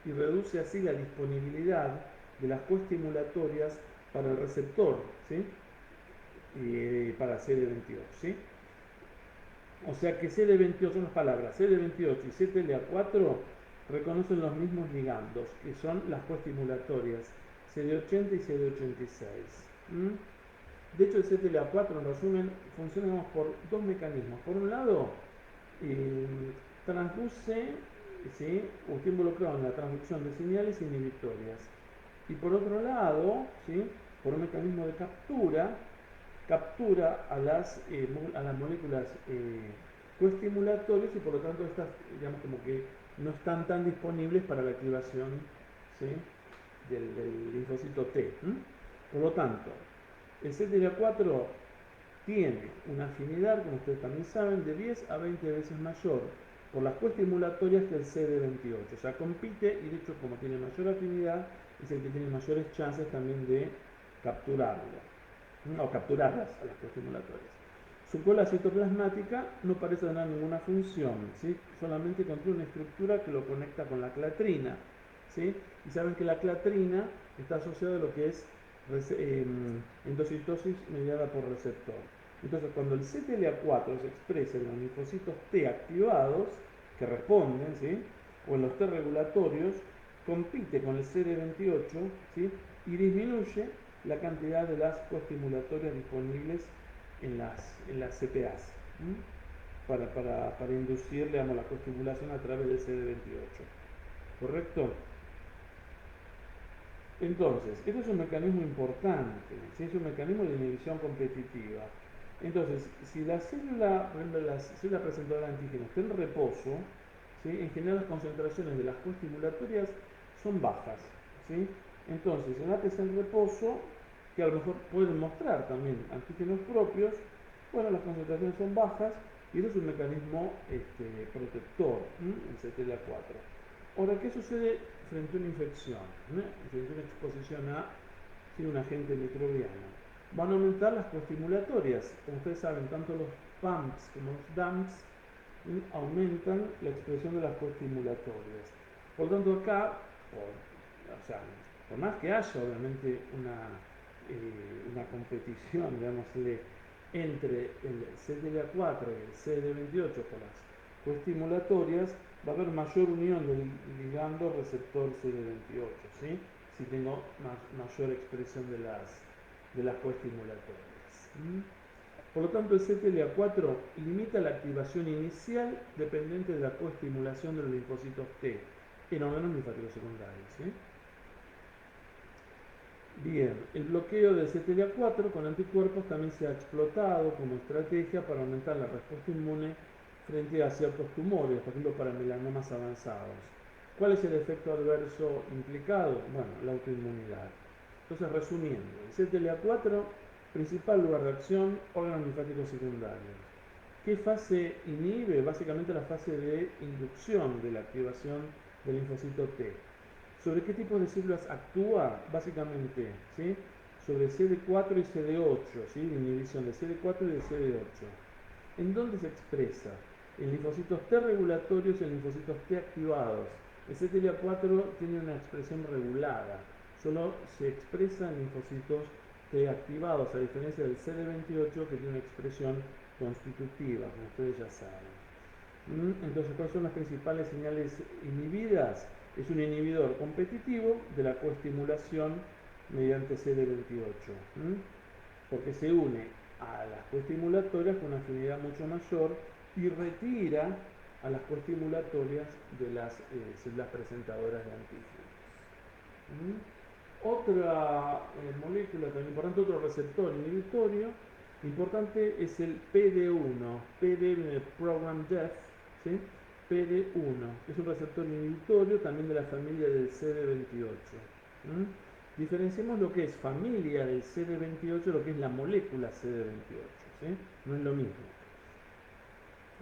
[SPEAKER 1] y reduce así la disponibilidad de las coestimulatorias para el receptor, ¿sí? Para CD28, ¿sí? O sea que CD28, son las palabras, CD28 y CTLA4 reconocen los mismos ligandos, que son las coestimulatorias, CD80 y CD86. De hecho, el CTLA4, en resumen, funciona por dos mecanismos. Por un lado, transduce, ¿sí?, o está involucrado en la transducción de señales inhibitorias. Y por otro lado, ¿sí?, por un mecanismo de captura a las moléculas coestimulatorias y por lo tanto estas, digamos, como que no están tan disponibles para la activación, ¿sí?, del linfocito T. Por lo tanto, el CTLA4 tiene una afinidad, como ustedes también saben, de 10 a 20 veces mayor por las coestimulatorias que el CD28. O sea, compite y de hecho, como tiene mayor afinidad, es el que tiene mayores chances también de capturarlo, o capturarlas a las coestimulatorias. Su cola citoplasmática no parece tener ninguna función, ¿sí?, solamente contiene una estructura que lo conecta con la clatrina, ¿sí? Y saben que la clatrina está asociada a lo que es endocitosis mediada por receptor. Entonces, cuando el CTLA4 se expresa en los linfocitos T activados, que responden, ¿sí?, o en los T regulatorios, compite con el CD28, ¿sí?, y disminuye la cantidad de las coestimulatorias disponibles en las CPAs, para inducir, digamos, la coestimulación a través del CD28. ¿Correcto? Entonces, este es un mecanismo importante, ¿sí? Es un mecanismo de inhibición competitiva. Entonces, si la célula presentadora de antígeno está en reposo, ¿sí?, en general las concentraciones de las coestimulatorias son bajas, ¿sí? Entonces, en ATs en reposo, que a lo mejor pueden mostrar también antígenos propios, bueno, las concentraciones son bajas y eso es un mecanismo protector, el CTLA4. Ahora, ¿qué sucede frente a una infección, frente a una exposición a un agente microbiano? Van a aumentar las coestimulatorias. Como ustedes saben, tanto los PAMPs como los DAMPs aumentan la expresión de las coestimulatorias. Por lo tanto, acá, por más que haya obviamente una competición, digámosle, entre el CTLA4 y el CD28 por las coestimulatorias, va a haber mayor unión del ligando receptor CD28, ¿sí?, si tengo mayor expresión de las coestimulatorias. Por lo tanto, el CTLA4 limita la activación inicial dependiente de la coestimulación de los linfocitos T en órganos linfáticos secundarios, ¿sí? Bien, el bloqueo del CTLA4 con anticuerpos también se ha explotado como estrategia para aumentar la respuesta inmune frente a ciertos tumores, por ejemplo para melanomas avanzados. ¿Cuál es el efecto adverso implicado? Bueno, la autoinmunidad. Entonces, resumiendo, el CTLA4, principal lugar de acción, órganos linfáticos secundarios. ¿Qué fase inhibe? Básicamente la fase de inducción de la activación del linfocito T. ¿Sobre qué tipo de células actúa? Básicamente, ¿sí?, sobre CD4 y CD8, ¿sí?, la inhibición de CD4 y de CD8. ¿En dónde se expresa? En linfocitos T regulatorios y en linfocitos T activados. El CTLA4 tiene una expresión regulada, solo se expresa en linfocitos T activados, a diferencia del CD28 que tiene una expresión constitutiva, como ustedes ya saben. Entonces, ¿cuáles son las principales señales inhibidas? Es un inhibidor competitivo de la coestimulación mediante CD28, porque se une a las coestimulatorias con una afinidad mucho mayor y retira a las coestimulatorias de las células presentadoras de antígenos. Otra molécula también importante, otro receptor inhibitorio importante es el PD1, PD viene de Program Death, ¿sí?, PD1, que es un receptor inhibitorio también de la familia del CD28. Diferenciemos lo que es familia del CD28 de lo que es la molécula CD28, ¿sí?, no es lo mismo.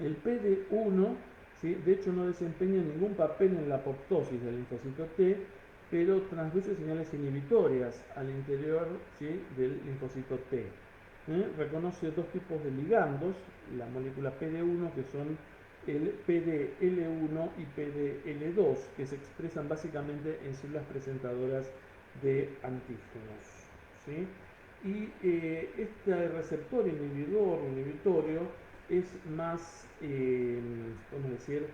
[SPEAKER 1] El PD1, ¿sí?, de hecho no desempeña ningún papel en la apoptosis del linfocito T, pero transduce señales inhibitorias al interior, ¿sí?, del linfocito T. Reconoce dos tipos de ligandos, la molécula PD1, que son el PDL1 y PDL2, que se expresan básicamente en células presentadoras de antígenos, ¿sí? Y este receptor inhibitorio es más, ¿cómo decir?,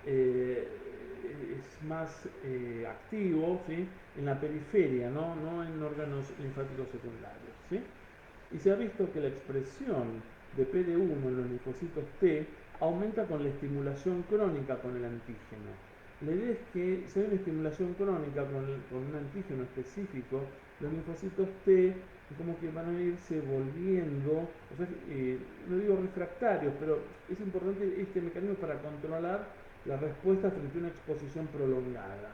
[SPEAKER 1] es más activo, ¿sí?, en la periferia, no en órganos linfáticos secundarios, ¿sí? Y se ha visto que la expresión de PD1 en los linfocitos T aumenta con la estimulación crónica con el antígeno. La idea es que si hay una estimulación crónica con un antígeno específico, los linfocitos T como que van a irse volviendo, o sea, no digo refractarios, pero es importante este mecanismo para controlar la respuesta frente a una exposición prolongada,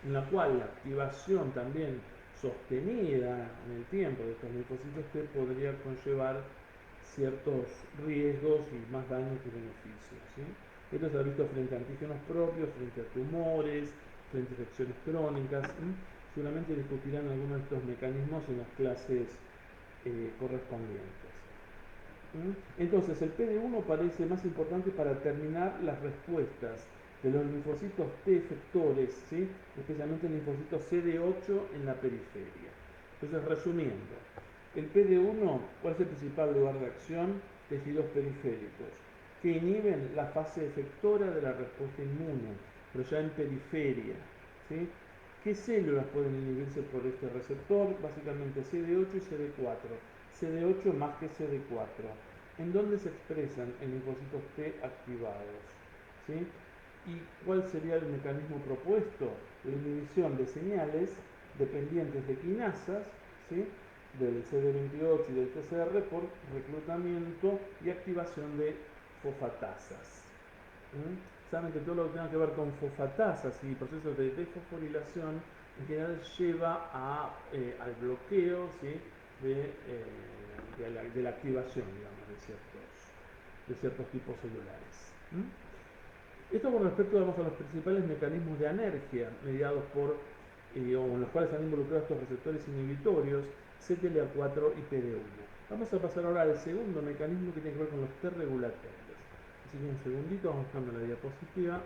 [SPEAKER 1] en la cual la activación también sostenida en el tiempo de estos linfocitos T podría conllevar ciertos riesgos y más daños que beneficios, ¿sí? Esto se ha visto frente a antígenos propios, frente a tumores, frente a infecciones crónicas. Seguramente discutirán algunos de estos mecanismos en las clases correspondientes. Entonces, el PD-1 parece más importante para determinar las respuestas de los linfocitos T efectores, ¿sí? Especialmente el linfocito CD8 en la periferia. Entonces, resumiendo, el PD-1, ¿cuál es el principal lugar de acción? Tejidos periféricos, que inhiben la fase efectora de la respuesta inmune, pero ya en periferia, ¿sí? ¿Qué células pueden inhibirse por este receptor? Básicamente CD8 y CD4. CD8 más que CD4. ¿En dónde se expresan en linfocitos T activados? ¿Sí? ¿Y cuál sería el mecanismo propuesto? La inhibición de señales dependientes de quinasas, ¿sí? Del CD28 y del TCR por reclutamiento y activación de fosfatasas. Saben que todo lo que tenga que ver con fosfatasas y procesos de desfosforilación en general lleva al bloqueo, ¿sí? de la activación, digamos, de ciertos tipos celulares. Esto con respecto, digamos, a los principales mecanismos de anergia mediados por, o en los cuales están involucrados estos receptores inhibitorios, CTLA4 y PD1. Vamos a pasar ahora al segundo mecanismo que tiene que ver con los T regulatorios. Así que un segundito, vamos buscando la diapositiva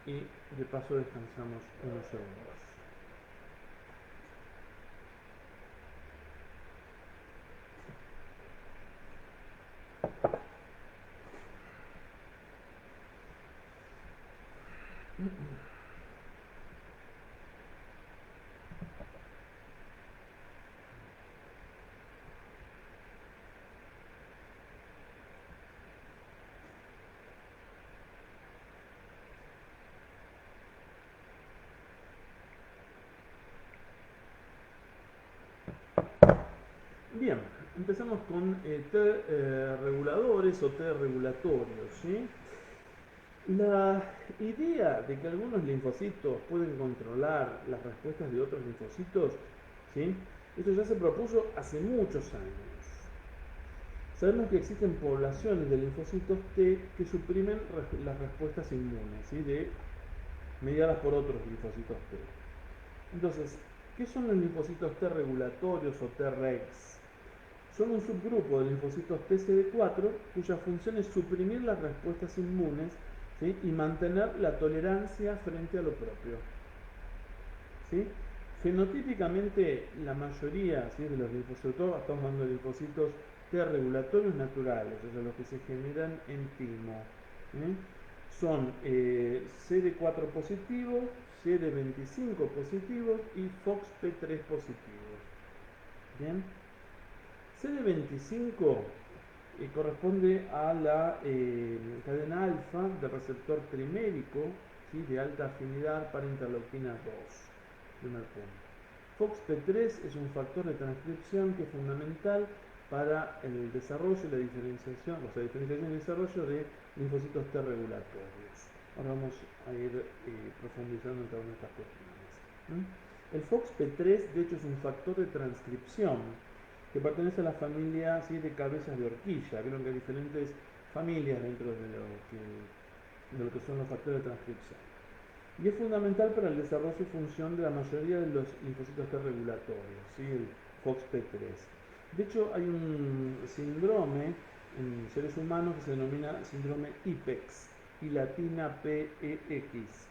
[SPEAKER 1] y de paso descansamos unos segundos. Bien, empezamos con T reguladores o T regulatorios, ¿sí? La idea de que algunos linfocitos pueden controlar las respuestas de otros linfocitos, ¿sí? Esto ya se propuso hace muchos años. Sabemos que existen poblaciones de linfocitos T que suprimen las respuestas inmunes, ¿sí? Mediadas por otros linfocitos T. Entonces, ¿qué son los linfocitos T regulatorios o T-regs? Son un subgrupo de linfocitos TCD4 cuya función es suprimir las respuestas inmunes, ¿sí? Y mantener la tolerancia frente a lo propio, ¿sí? Fenotípicamente, la mayoría, ¿sí? De los linfocitos, estamos hablando de linfocitos T regulatorios naturales, o sea, los que se generan en timo, ¿sí? Son CD4 positivos, CD25 positivos y FOXP3 positivos. Bien. CD25 corresponde a la cadena alfa del receptor trimérico, ¿sí? De alta afinidad para interleuquina 2. Primer punto. FOXP3 es un factor de transcripción que es fundamental para el desarrollo y la diferenciación, o sea, diferenciación y desarrollo de linfocitos T regulatorios. Ahora vamos a ir profundizando en cada una de estas cuestiones. El FOXP3, de hecho, es un factor de transcripción que pertenece a la familia, ¿sí? De cabezas de horquilla. Vieron que hay diferentes familias dentro de lo que son los factores de transcripción. Y es fundamental para el desarrollo y función de la mayoría de los linfocitos T regulatorios, ¿sí? El FOXP3. De hecho, hay un síndrome en seres humanos que se denomina síndrome IPEX, y latina PEX,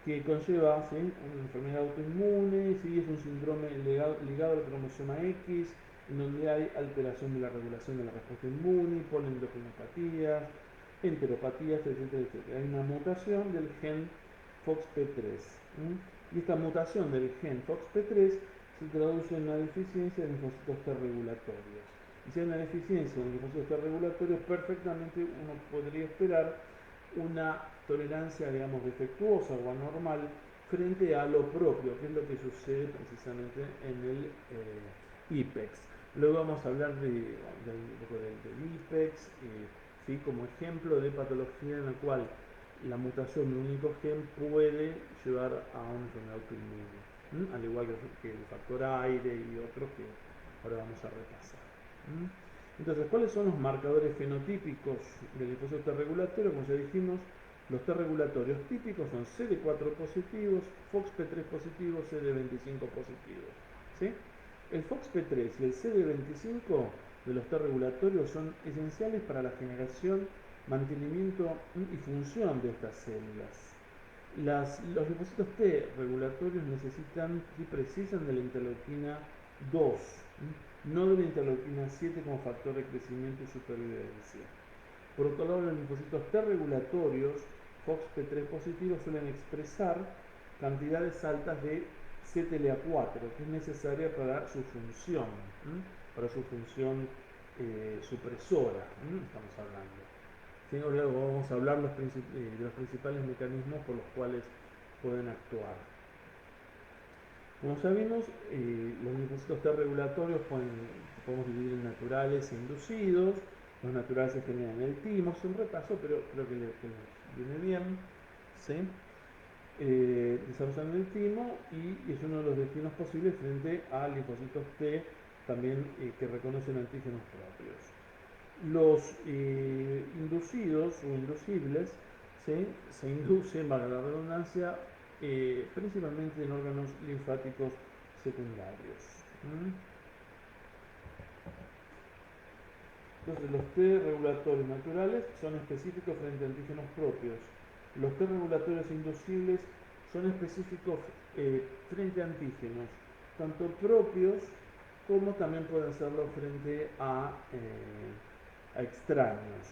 [SPEAKER 1] que conlleva, ¿sí? Una enfermedad autoinmune, ¿sí? Es un síndrome ligado al cromosoma X, en donde hay alteración de la regulación de la respuesta inmune, polendocromopatías, enteropatías, etcétera, etcétera. Hay una mutación del gen FOXP3. Y esta mutación del gen FOXP3 se traduce en una deficiencia de linfocitos T regulatorios. Y si hay una deficiencia de linfocitos T regulatorios, perfectamente uno podría esperar una tolerancia, digamos, defectuosa o anormal frente a lo propio, que es lo que sucede precisamente en el IPEX. Luego vamos a hablar del IPEX, ¿sí? Como ejemplo de patología en la cual la mutación de un único gen puede llevar a una enfermedad autoinmune, al igual que el factor aire y otros que ahora vamos a repasar. Entonces, ¿cuáles son los marcadores fenotípicos del linfocito T regulatorio? Como ya dijimos, los T regulatorios típicos son CD4 positivos, FOXP3 positivos, CD25 positivos. ¿Sí? El FOXP3 y el CD25 de los T regulatorios son esenciales para la generación, mantenimiento y función de estas células. Los linfocitos T regulatorios necesitan y precisan de la interleuquina 2, no de la interleuquina 7 como factor de crecimiento y supervivencia. Por otro lado, los linfocitos T regulatorios FOXP3 positivos suelen expresar cantidades altas de CTLA4, que es necesaria para su función, supresora, estamos hablando. ¿Sí? Luego vamos a hablar de los principales mecanismos por los cuales pueden actuar. Como sabemos, los linfocitos T regulatorios podemos dividir en naturales e inducidos. Los naturales se generan en el timo, es un repaso, pero creo que les viene bien. ¿Sí? Desarrollan el timo y es uno de los destinos posibles frente a linfocitos T también que reconocen antígenos propios. Los inducidos o inducibles se inducen, valga la redundancia, principalmente en órganos linfáticos secundarios. Entonces, los T regulatorios naturales son específicos frente a antígenos propios. Los T regulatorios inducibles son específicos frente a antígenos, tanto propios como también pueden serlo frente a extraños.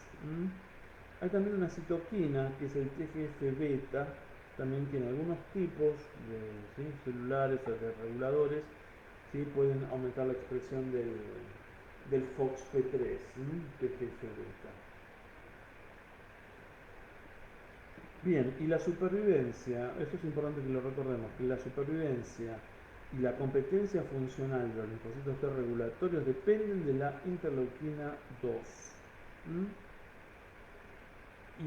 [SPEAKER 1] Hay también una citoquina, que es el TGF-beta, también tiene algunos tipos de celulares o de reguladores, pueden aumentar la expresión del FOXP3, TGF-beta. Bien, y la supervivencia, esto es importante que lo recordemos, que la supervivencia y la competencia funcional de los linfocitos T regulatorios dependen de la interleuquina 2.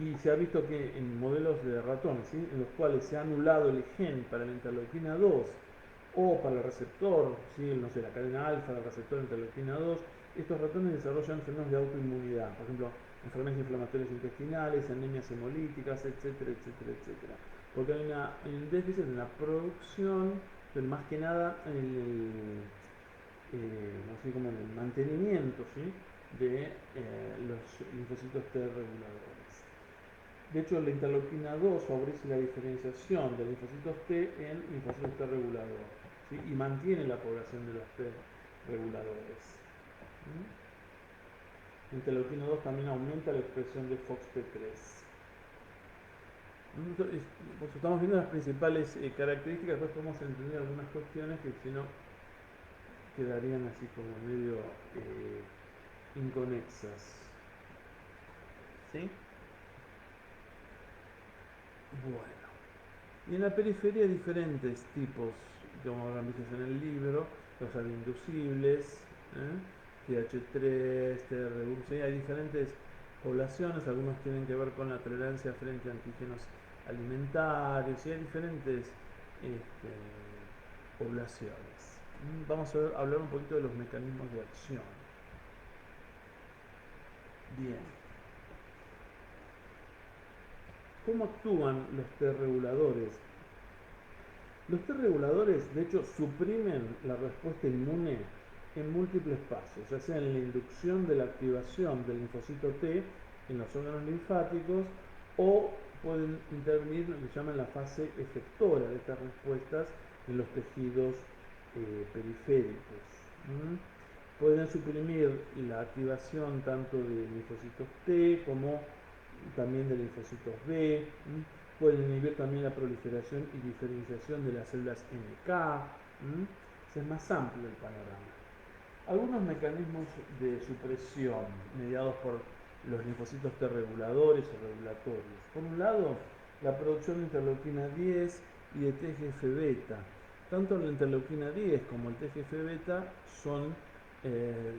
[SPEAKER 1] Y se ha visto que en modelos de ratón, en los cuales se ha anulado el gen para la interleuquina 2 o para el receptor, no sé, la cadena alfa del receptor de interleuquina 2, estos ratones desarrollan fenómenos de autoinmunidad, por ejemplo, enfermedades inflamatorias intestinales, anemias hemolíticas, etcétera, etcétera, etcétera. Porque hay un déficit en la producción, pero más que nada en el mantenimiento de los linfocitos T reguladores. De hecho, la interleuquina 2 favorece la diferenciación de linfocitos T en linfocitos T regulador, y mantiene la población de los T reguladores. La interleuquina 2 también aumenta la expresión de FOXP3. Pues estamos viendo las principales características, después podemos entender algunas cuestiones que si no quedarían así como medio inconexas. ¿Sí? Bueno. Y en la periferia hay diferentes tipos, como habrán visto en el libro, los inducibles, TH3, TRU, hay diferentes poblaciones, algunos tienen que ver con la tolerancia frente a antígenos alimentarios, y hay diferentes poblaciones. Vamos a hablar un poquito de los mecanismos de acción. Bien. ¿Cómo actúan los T reguladores? Los T reguladores, de hecho, suprimen la respuesta inmune en múltiples pasos, ya sea en la inducción de la activación del linfocito T en los órganos linfáticos, o pueden intervenir en lo que se llama la fase efectora de estas respuestas en los tejidos periféricos. Pueden suprimir la activación tanto de linfocitos T como también de linfocitos B. Pueden inhibir también la proliferación y diferenciación de las células NK. Es más amplio el panorama. Algunos mecanismos de supresión mediados por los linfocitos T reguladores o regulatorios. Por un lado, la producción de interleuquina 10 y de TGF-beta. Tanto la interleuquina 10 como el TGF-beta son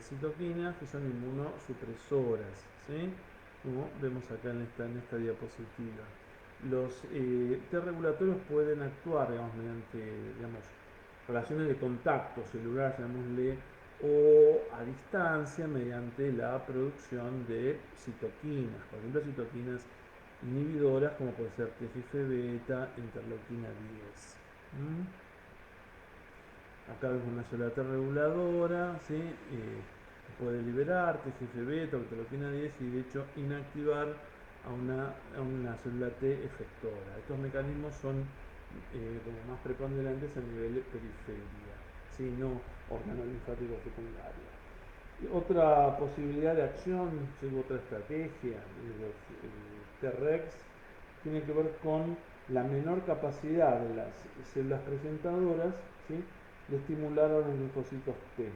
[SPEAKER 1] citoquinas que son inmunosupresoras, ¿sí? Como vemos acá en esta diapositiva. Los T regulatorios pueden actuar, digamos, mediante, digamos, relaciones de contacto celular, llamémosle, o a distancia mediante la producción de citoquinas, por ejemplo, citoquinas inhibidoras como puede ser TGF-beta, interleuquina 10. Acá vemos una célula T reguladora, ¿sí? Puede liberar TGF-beta o interleuquina 10 y de hecho inactivar a una célula T efectora. Estos mecanismos son como más preponderantes a nivel periferia, ¿sí? No órgano linfático secundario. Y otra posibilidad de acción, otra estrategia de los T-Rex tiene que ver con la menor capacidad de las células presentadoras, ¿sí? de estimular a los linfocitos T.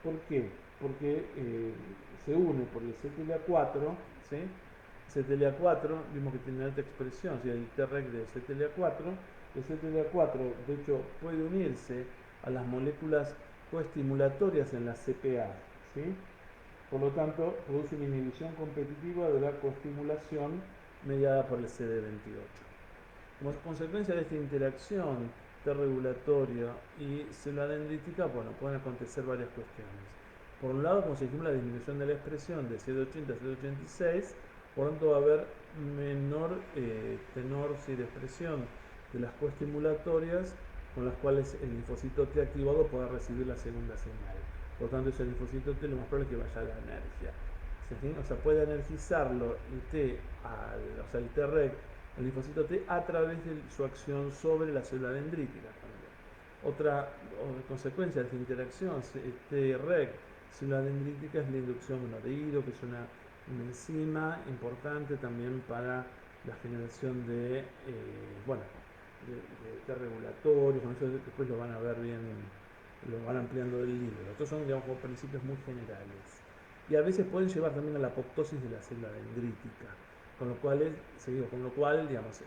[SPEAKER 1] ¿Por qué? Porque se une por el CTLA4, ¿sí? CTLA4, vimos que tiene alta expresión, ¿sí? El T-Rex de CTLA4. El CTLA4, de hecho, puede unirse a las moléculas coestimulatorias en la CPA, ¿sí? Por lo tanto, produce una inhibición competitiva de la coestimulación mediada por el CD28. Como consecuencia de esta interacción T regulatoria y célula dendrítica, bueno, pueden acontecer varias cuestiones. Por un lado, como se dijimos, la disminución de la expresión de CD80 a CD86, por lo tanto va a haber menor tenor de expresión de las coestimulatorias con las cuales el linfocito T activado pueda recibir la segunda señal. Por lo tanto, ese linfocito T lo más probable es que vaya a la energía. ¿Sí? O sea, puede energizarlo el T, o sea, el T-REG, el linfocito T, a través de su acción sobre la célula dendrítica también. Otra consecuencia de esta interacción T-REG, célula dendrítica, es la inducción monodeído, que es una enzima importante también para la generación de, bueno, de T regulatorios. Con eso después lo van a ver bien, lo van ampliando del libro. Estos son, digamos, como principios muy generales. Y a veces pueden llevar también a la apoptosis de la célula dendrítica, con lo cual digamos,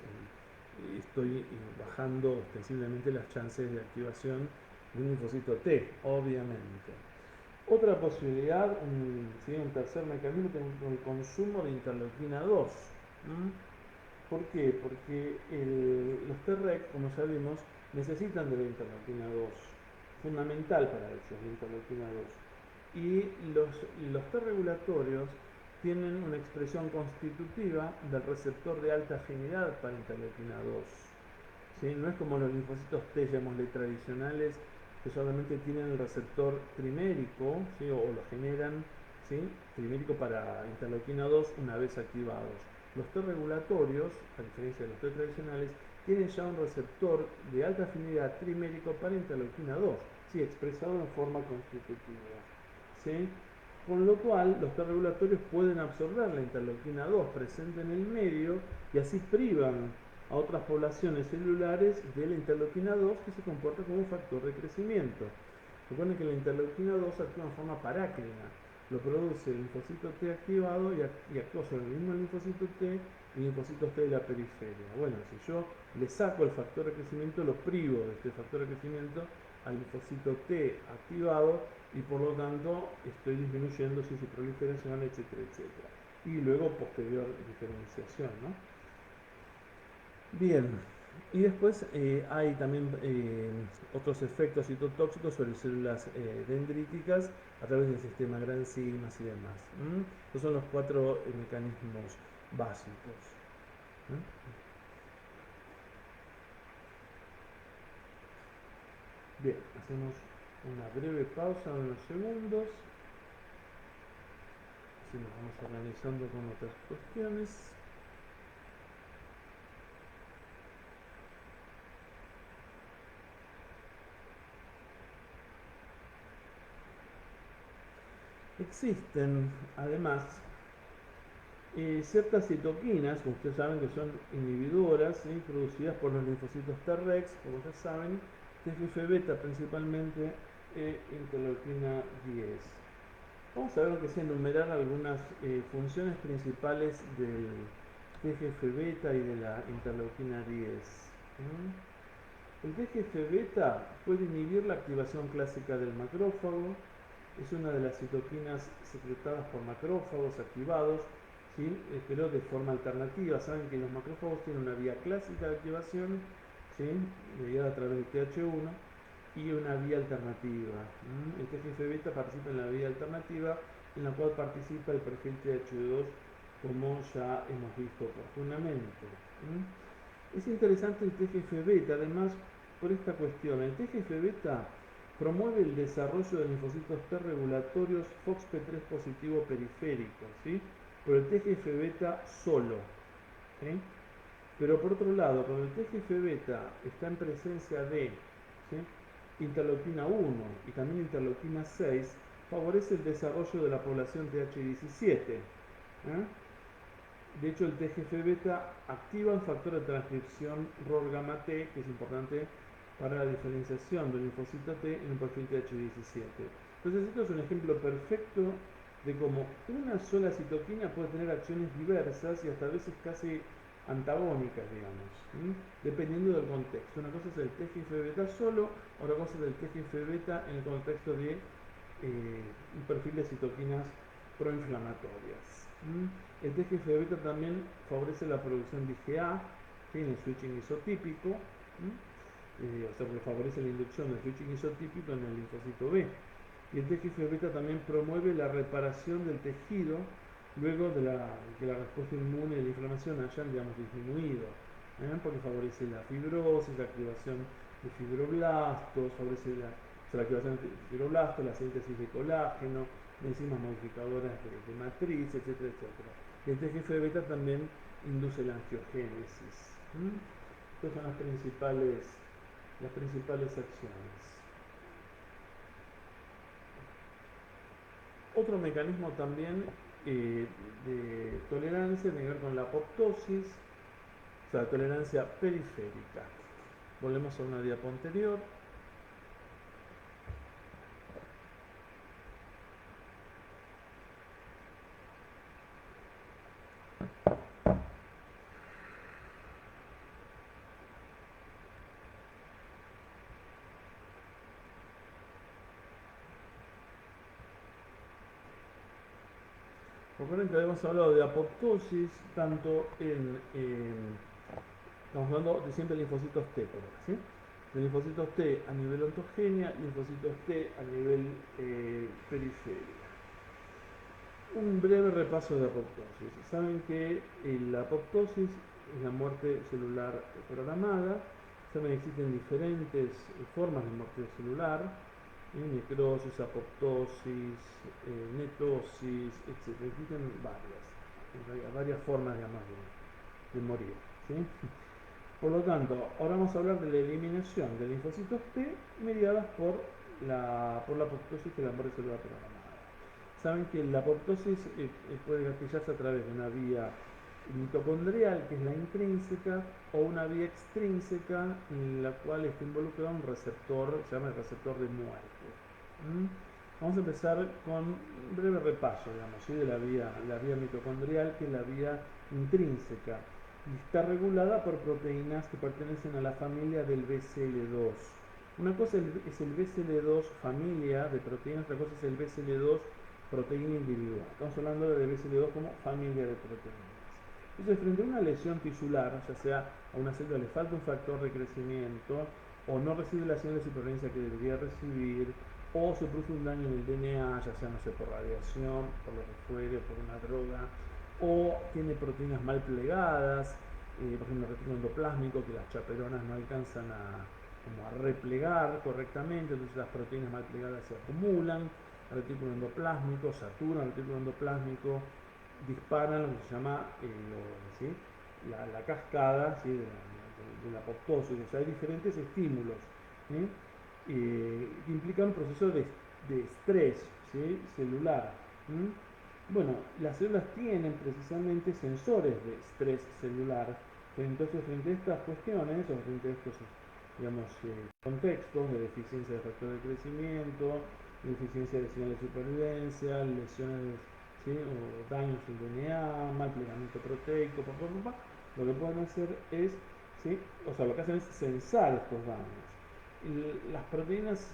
[SPEAKER 1] estoy bajando ostensiblemente las chances de activación de un linfocito T, obviamente. Otra posibilidad, un tercer mecanismo, es el consumo de interleuquina 2. ¿Por qué? Porque los T-REC, como sabemos, necesitan de la interleuquina 2, fundamental para ellos, la interleuquina 2. Y los T regulatorios tienen una expresión constitutiva del receptor de alta afinidad para interleuquina 2. ¿Sí? No es como los linfocitos T, llamémosle tradicionales, que solamente tienen el receptor trimérico, ¿sí? o lo generan, ¿sí? trimérico para interleuquina 2 una vez activados. Los T regulatorios, a diferencia de los T tradicionales, tienen ya un receptor de alta afinidad trimérico para interleuquina 2, ¿sí? expresado en forma constitutiva. ¿Sí? Con lo cual los T regulatorios pueden absorber la interleuquina 2 presente en el medio y así privan a otras poblaciones celulares de la interleuquina 2, que se comporta como un factor de crecimiento. Recuerden que la interleuquina 2 actúa en forma parácrina, lo produce el linfocito T activado y actúa sobre el mismo linfocito T y linfocitos T de la periferia. Bueno, si yo le saco el factor de crecimiento, lo privo de este factor de crecimiento al linfocito T activado y por lo tanto estoy disminuyendo su proliferación, etcétera, etcétera. Y luego posterior diferenciación, ¿no? Bien, y después hay también otros efectos citotóxicos sobre células dendríticas a través del sistema granzimas y demás. Estos son los 4 mecanismos básicos. Bien, hacemos una breve pausa de unos segundos. Así nos vamos organizando con otras cuestiones. Existen además ciertas citoquinas, como ustedes saben que son inhibidoras, ¿sí? producidas por los linfocitos T-Rex, como ustedes saben, TGF-beta principalmente e interleuquina 10. Vamos a ver lo que es enumerar algunas funciones principales TGF-beta y de la interleuquina 10. El TGF-beta puede inhibir la activación clásica del macrófago, es una de las citoquinas secretadas por macrófagos activados, ¿sí? Pero de forma alternativa. Saben que los macrófagos tienen una vía clásica de activación, ¿sí? Mediada a través de TH1, y una vía alternativa. El TGF-beta participa en la vía alternativa, en la cual participa el perfil TH2, como ya hemos visto oportunamente. Es interesante el TGF-beta, además, por esta cuestión. El TGF-beta promueve el desarrollo de linfocitos T regulatorios FOXP3 positivo periférico, ¿sí? Por el TGF-beta solo, ¿sí? Pero por otro lado, cuando el TGF-beta está en presencia de, ¿sí?, interleuquina 1 y también interleuquina 6, favorece el desarrollo de la población TH17. De hecho, el TGF-beta activa un factor de transcripción ROR gamma T, que es importante para la diferenciación del linfocito T en un perfil TH17. Entonces, esto es un ejemplo perfecto de cómo una sola citoquina puede tener acciones diversas y hasta a veces casi antagónicas, digamos, dependiendo del contexto. Una cosa es el TGF-beta solo, otra cosa es el TGF-beta en el contexto de un perfil de citoquinas proinflamatorias. El TGF-beta también favorece la producción de IgA, en el switching isotípico, o sea, porque favorece la inducción del switching isotípico en el linfocito B. Y el TGF-beta también promueve la reparación del tejido luego de que la respuesta inmune y la inflamación hayan, digamos, disminuido, porque favorece la fibrosis, la activación de fibroblastos, favorece la activación de fibroblastos, la síntesis de colágeno, enzimas modificadoras de matriz, etcétera, etcétera. Y el TGF-beta también induce la angiogénesis. Estas son las principales acciones. Otro mecanismo también de tolerancia tiene que ver con la apoptosis, o sea, tolerancia periférica. Volvemos a una diapo anterior. Recuerden que habíamos hablado de apoptosis tanto estamos hablando de siempre linfocitos T, por ahora, ¿sí? De linfocitos T a nivel ontogenia, linfocitos T a nivel periférico. Un breve repaso de apoptosis. Saben que la apoptosis es la muerte celular programada. Saben que existen diferentes formas de muerte celular: necrosis, apoptosis, netosis, etc. Existen varias formas, digamos, de morir, ¿sí? Por lo tanto, ahora vamos a hablar de la eliminación de linfocitos T mediadas por la apoptosis de la muerte celular programada. Saben que la apoptosis puede gatillarse a través de una vía mitocondrial, que es la intrínseca, o una vía extrínseca en la cual está involucrado un receptor, se llama el receptor de muerte. Vamos a empezar con un breve repaso, digamos, ¿sí?, de la vía mitocondrial, que es la vía intrínseca, y está regulada por proteínas que pertenecen a la familia del BCL2. Una cosa es el BCL2 familia de proteínas, otra cosa es el BCL2 proteína individual. Estamos hablando de BCL2 como familia de proteínas. Entonces, frente a una lesión tisular, ya sea a una célula le falta un factor de crecimiento, o no recibe la señal de supervivencia que debería recibir, o se produce un daño en el DNA, ya sea, no sé, por radiación, por lo que fuere, por una droga, o tiene proteínas mal plegadas, por ejemplo, el retículo endoplásmico, que las chaperonas no alcanzan como a replegar correctamente, entonces las proteínas mal plegadas se acumulan, el retículo endoplásmico, saturan el retículo endoplásmico, disparan lo que se llama ¿sí?, la cascada, ¿sí?, de la apoptosis. O sea, hay diferentes estímulos, ¿sí?, que implican un proceso de estrés, ¿sí?, celular. Bueno, las células tienen precisamente sensores de estrés celular. Entonces, frente a estas cuestiones, o frente a estos, digamos, contextos de deficiencia de factor de crecimiento, deficiencia de señal de supervivencia, lesiones ¿sí? O daños en DNA, mal plegamiento proteico, lo que pueden hacer es, ¿sí? O sea, lo que hacen es censar estos daños. Y las proteínas,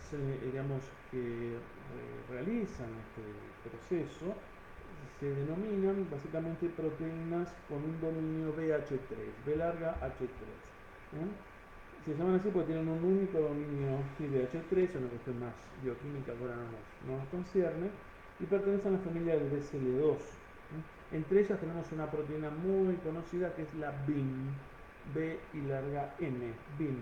[SPEAKER 1] digamos, que realizan este proceso se denominan básicamente proteínas con un dominio BH3, B larga H3. ¿Eh? Se llaman así porque tienen un único dominio BH3, una cuestión más bioquímica que ahora no nos concierne, y pertenecen a la familia del BCL2. Entre ellas tenemos una proteína muy conocida que es la BIM, B y larga M, BIM,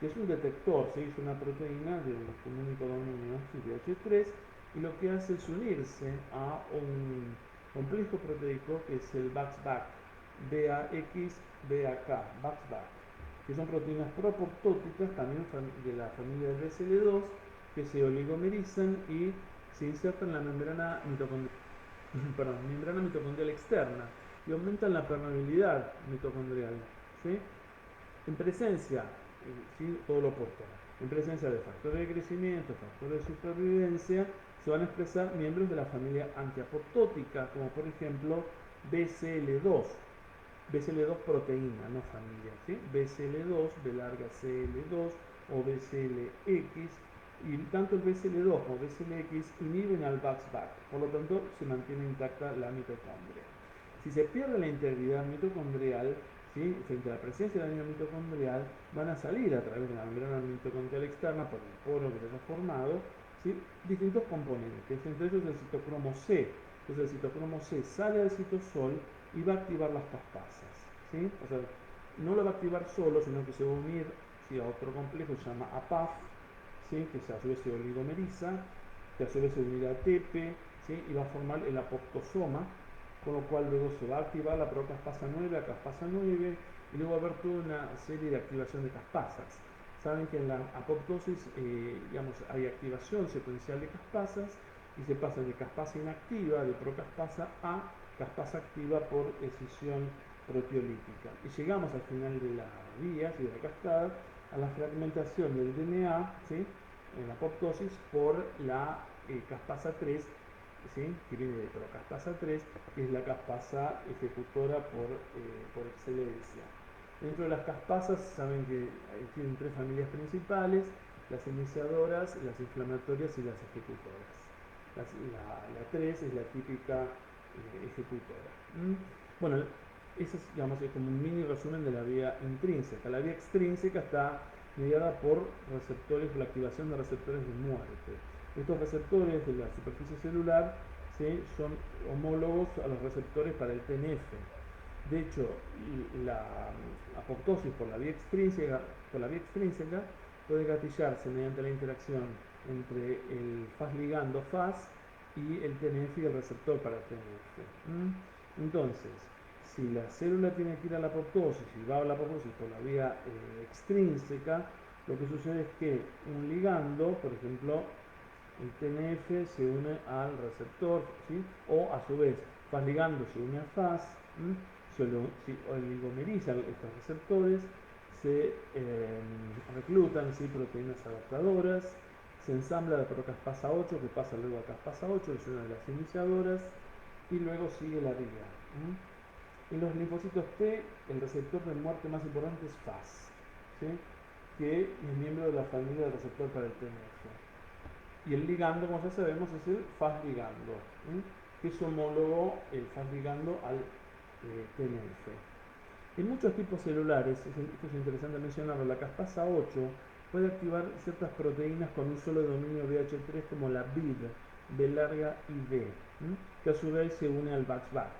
[SPEAKER 1] que es un detector, se hizo una proteína de un único dominio BH3 y lo que hace es unirse a un complejo proteico que es el BAX-BAC, BAX-BAK, BAX-BAC, que son proteínas propoptóticas también de la familia del BCL2 que se oligomerizan y se insertan en la membrana mitocondrial externa y aumentan la permeabilidad mitocondrial. ¿Sí? En presencia, ¿sí? Todo lo opuesto, en presencia de factores de crecimiento, factores de supervivencia, se van a expresar miembros de la familia antiapoptótica, como por ejemplo BCL2, BCL2 proteína, no familia, ¿sí? BCL2, B larga CL2 o BCLX, y tanto el BCL2 como BCLX inhiben al BAX-BAC, por lo tanto se mantiene intacta la mitocondria. Si se pierde la integridad mitocondrial, ¿sí? Frente a la presencia de daño mitocondrial, van a salir a través de la membrana mitocondrial externa por el poro que se haya formado, ¿sí? Distintos componentes, entre ellos el citocromo C. Entonces el citocromo C sale del citosol y va a activar las caspasas. ¿Sí? O sea, no lo va a activar solo, sino que se va a unir, ¿sí? A otro complejo que se llama APAF, ¿sí? Que a su vez se oligomeriza, que a su vez se unirá a TEPE, ¿sí? Y va a formar el apoptosoma, con lo cual luego se va a activar la procaspasa 9, la caspasa 9, y luego va a haber toda una serie de activación de caspasas. Saben que en la apoptosis digamos, hay activación secuencial de caspasas y se pasa de caspasa inactiva, de procaspasa, a caspasa activa por escisión proteolítica. Y llegamos al final de la vía, y de la cascada, a la fragmentación del DNA, ¿sí? En la apoptosis por la caspasa 3, ¿sí? Que viene de procaspasa 3, que es la caspasa ejecutora por excelencia. Dentro de las caspasas saben que tienen tres familias principales: las iniciadoras, las inflamatorias y las ejecutoras. La 3 es la típica ejecutora. Bueno, ese es, digamos, es como un mini resumen de la vía intrínseca. La vía extrínseca está mediada por receptores, por la activación de receptores de muerte. Estos receptores de la superficie celular, ¿sí? Son homólogos a los receptores para el TNF. De hecho, la apoptosis por la vía extrínseca puede gatillarse mediante la interacción entre el Fas ligando Fas y el TNF y el receptor para el TNF. Entonces, si la célula tiene que ir a la apoptosis y va a la apoptosis por la vía extrínseca, lo que sucede es que un ligando, por ejemplo, el TNF se une al receptor, ¿sí? O a su vez, Fas ligando se une a Fas, se oligomerizan estos receptores, se reclutan, ¿sí? Proteínas adaptadoras, se ensambla la procaspasa 8 que pasa luego a caspasa 8, es una de las iniciadoras, y luego sigue la vía. En los linfocitos T, el receptor de muerte más importante es Fas, ¿sí? Que es miembro de la familia del receptor para el TNF. Y el ligando, como ya sabemos, es el Fas ligando, que es homólogo el Fas ligando al TNF. En muchos tipos celulares, esto es interesante mencionarlo, la caspasa 8 puede activar ciertas proteínas con un solo dominio BH3 como la BID, B larga ID, que a su vez se une al BAX-BAC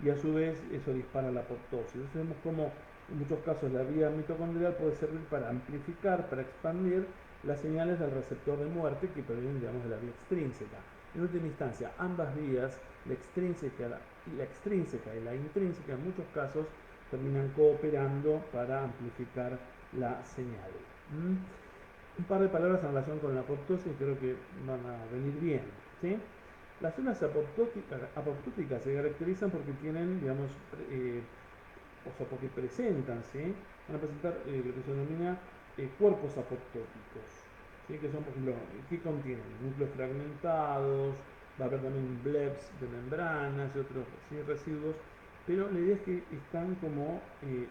[SPEAKER 1] y a su vez eso dispara la apoptosis. Entonces vemos como en muchos casos la vía mitocondrial puede servir para amplificar, para expandir las señales del receptor de muerte que provienen, digamos, de la vía extrínseca. En última instancia, ambas vías, la extrínseca y la intrínseca, en muchos casos terminan cooperando para amplificar la señal. Un par de palabras en relación con la apoptosis creo que van a venir bien, ¿sí? Las zonas apoptóticas se caracterizan porque tienen, digamos, o sea, porque presentan, ¿sí? Van a presentar lo que se denomina cuerpos apoptóticos, ¿sí? Que son, por ejemplo, ¿qué contienen? Núcleos fragmentados, va a haber también blebs de membranas y otros ¿sí? residuos, pero la idea es que están como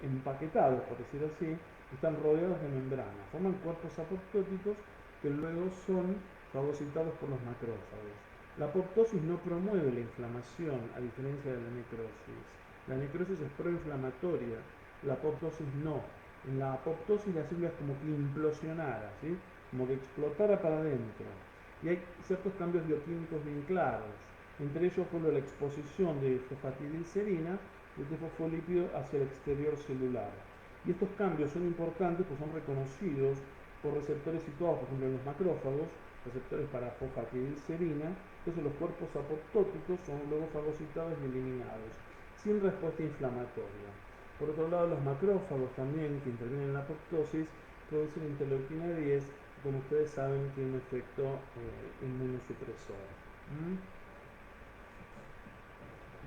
[SPEAKER 1] empaquetados, por decirlo así, están rodeados de membranas, forman cuerpos apoptóticos que luego son fagocitados por los macrófagos. La apoptosis no promueve la inflamación, a diferencia de la necrosis. La necrosis es proinflamatoria, la apoptosis no. En la apoptosis la célula es como que implosionara, ¿sí? Como que explotara para adentro. Y hay ciertos cambios bioquímicos bien claros. Entre ellos fue la exposición de fosfatidilcerina y este fosfolípido hacia el exterior celular. Y estos cambios son importantes, pues son reconocidos por receptores situados, por ejemplo, en los macrófagos, receptores para fosfatidilcerina. Entonces los cuerpos apoptóticos son luego fagocitados y eliminados, sin respuesta inflamatoria. Por otro lado, los macrófagos también, que intervienen en la apoptosis, producen interleuquina 10, que como ustedes saben tiene un efecto inmunosupresor.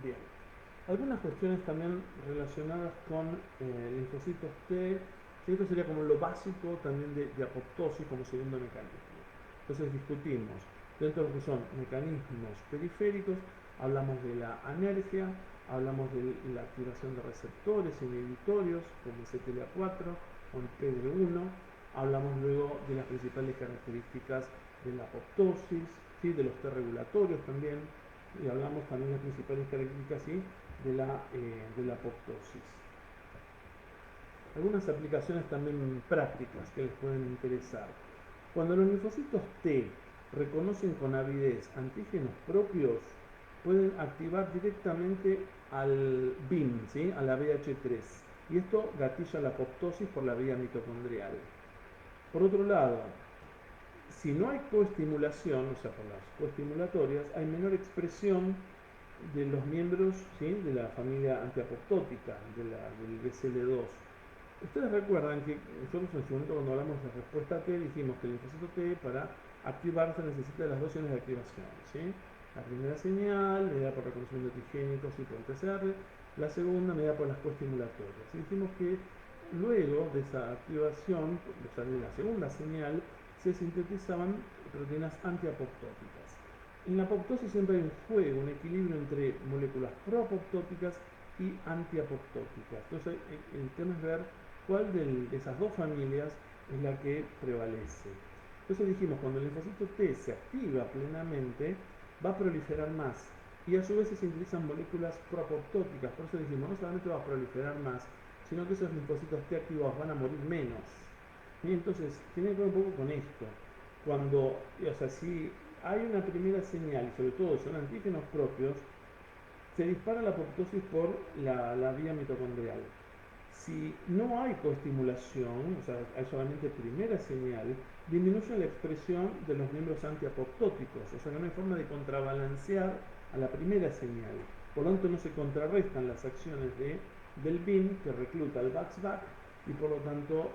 [SPEAKER 1] Bien. Algunas cuestiones también relacionadas con linfocitos T. Esto sería como lo básico también de apoptosis como segundo mecanismo. Entonces discutimos dentro de lo que son mecanismos periféricos, hablamos de la anergia, hablamos de la activación de receptores inhibitorios como el CTLA4 o el PD1, hablamos luego de las principales características de la apoptosis, ¿sí? De los T regulatorios también, y hablamos también de las principales características ¿sí? de la apoptosis. Algunas aplicaciones también prácticas que les pueden interesar. Cuando los linfocitos T reconocen con avidez antígenos propios, pueden activar directamente al BIM, ¿sí? A la BH3, y esto gatilla la apoptosis por la vía mitocondrial. Por otro lado, si no hay coestimulación, o sea, por las coestimulatorias, hay menor expresión de los miembros ¿sí? de la familia antiapoptótica, del BCL2. Ustedes recuerdan que nosotros en su momento cuando hablamos de respuesta T dijimos que el linfocito T para activarse necesita de las dos iones de activación. ¿Sí? La primera señal, medida por reconocimiento antigénico y por TCR, la segunda medida por las coestimulatorias. Y dijimos que luego de esa activación, o sea, de la segunda señal, se sintetizaban proteínas antiapoptóticas. En la apoptosis siempre hay un juego, un equilibrio entre moléculas proapoptóticas y antiapoptóticas. Entonces el tema es ver cuál de esas dos familias es la que prevalece. Entonces dijimos, cuando el linfocito T se activa plenamente, va a proliferar más y a su vez se sintetizan moléculas proapoptóticas. Por eso dijimos, no solamente va a proliferar más, sino que esos linfocitos T activados van a morir menos. Y entonces tiene que ver un poco con esto. Cuando, o sea, si hay una primera señal, y sobre todo son antígenos propios, se dispara la apoptosis por la vía mitocondrial. Si no hay coestimulación, o sea, hay solamente primera señal, disminuye la expresión de los miembros antiapoptóticos, o sea que no hay forma de contrabalancear a la primera señal. Por lo tanto, no se contrarrestan las acciones del BIM que recluta al VAX-VAC y por lo tanto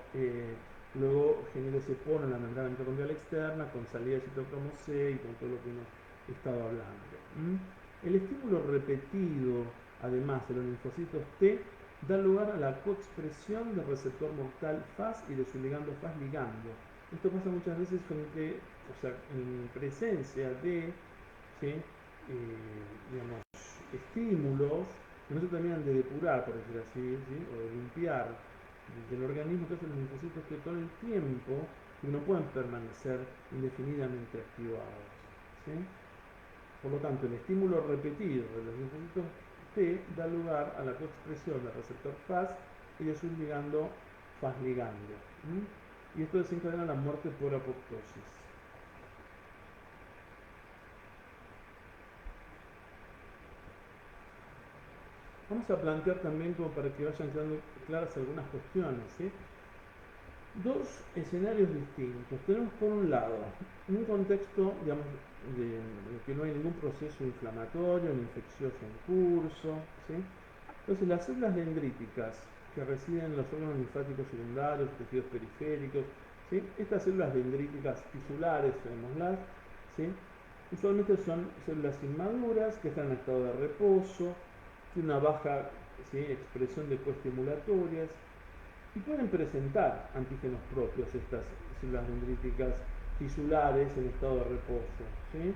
[SPEAKER 1] luego genera ese polo en la membrana mitocondrial externa con salida de citocromo C y con todo lo que hemos estado hablando. El estímulo repetido, además de los linfocitos T, da lugar a la coexpresión del receptor mortal FAS y de su ligando FAS ligando. Esto pasa muchas veces frente, o sea, en presencia de ¿sí? Digamos, estímulos que no se terminan de depurar, por decir así, ¿sí? O de limpiar del organismo, entonces los linfocitos que todo el tiempo no pueden permanecer indefinidamente activados. ¿Sí? Por lo tanto, el estímulo repetido de los linfocitos T da lugar a la coexpresión del receptor FAS y de su ligando FAS ligando. Y esto desencadena la muerte por apoptosis. Vamos a plantear también como para que vayan quedando claras algunas cuestiones. ¿Sí? Dos escenarios distintos. Tenemos por un lado un contexto, digamos, de que no hay ningún proceso inflamatorio ni infeccioso en curso. ¿Sí? Entonces las células dendríticas que residen en los órganos linfáticos secundarios, tejidos periféricos, ¿sí? Estas células dendríticas tisulares, llamémoslas, ¿sí? Usualmente son células inmaduras que están en estado de reposo, tienen una baja ¿sí? expresión de coestimulatorias y pueden presentar antígenos propios estas células dendríticas tisulares en estado de reposo. ¿Sí?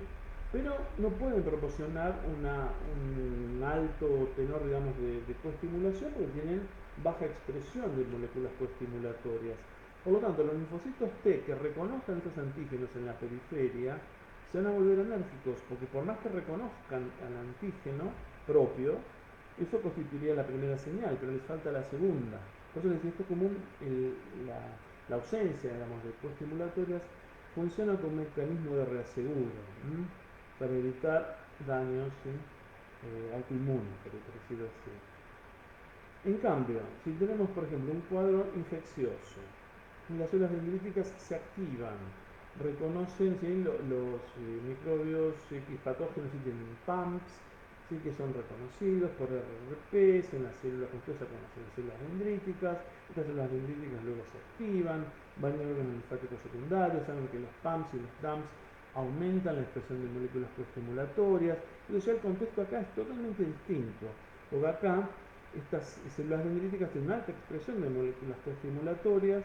[SPEAKER 1] pero no pueden proporcionar un alto tenor, digamos, de coestimulación porque tienen baja expresión de moléculas coestimulatorias. Por lo tanto, los linfocitos T que reconozcan estos antígenos en la periferia se van a volver enérgicos, porque por más que reconozcan al antígeno propio, eso constituiría la primera señal, pero les falta la segunda. Por eso les decía, esto es común, la ausencia, digamos, de coestimulatorias funciona como un mecanismo de reaseguro, para evitar daños, ¿sí? Autoinmunes, por decirlo así. En cambio, si tenemos, por ejemplo, un cuadro infeccioso, las células dendríticas se activan, reconocen, ¿sí? los microbios patógenos y tienen PAMPs, ¿sí? Que son reconocidos por RRP, en las células compuestas con las células dendríticas. Estas células dendríticas luego se activan, van a órganos linfáticos secundarios, saben que los PAMPs y los DAMPs aumentan la expresión de moléculas coestimulatorias. Entonces ya el contexto acá es totalmente distinto, porque acá estas células dendríticas tienen una alta expresión de moléculas coestimulatorias,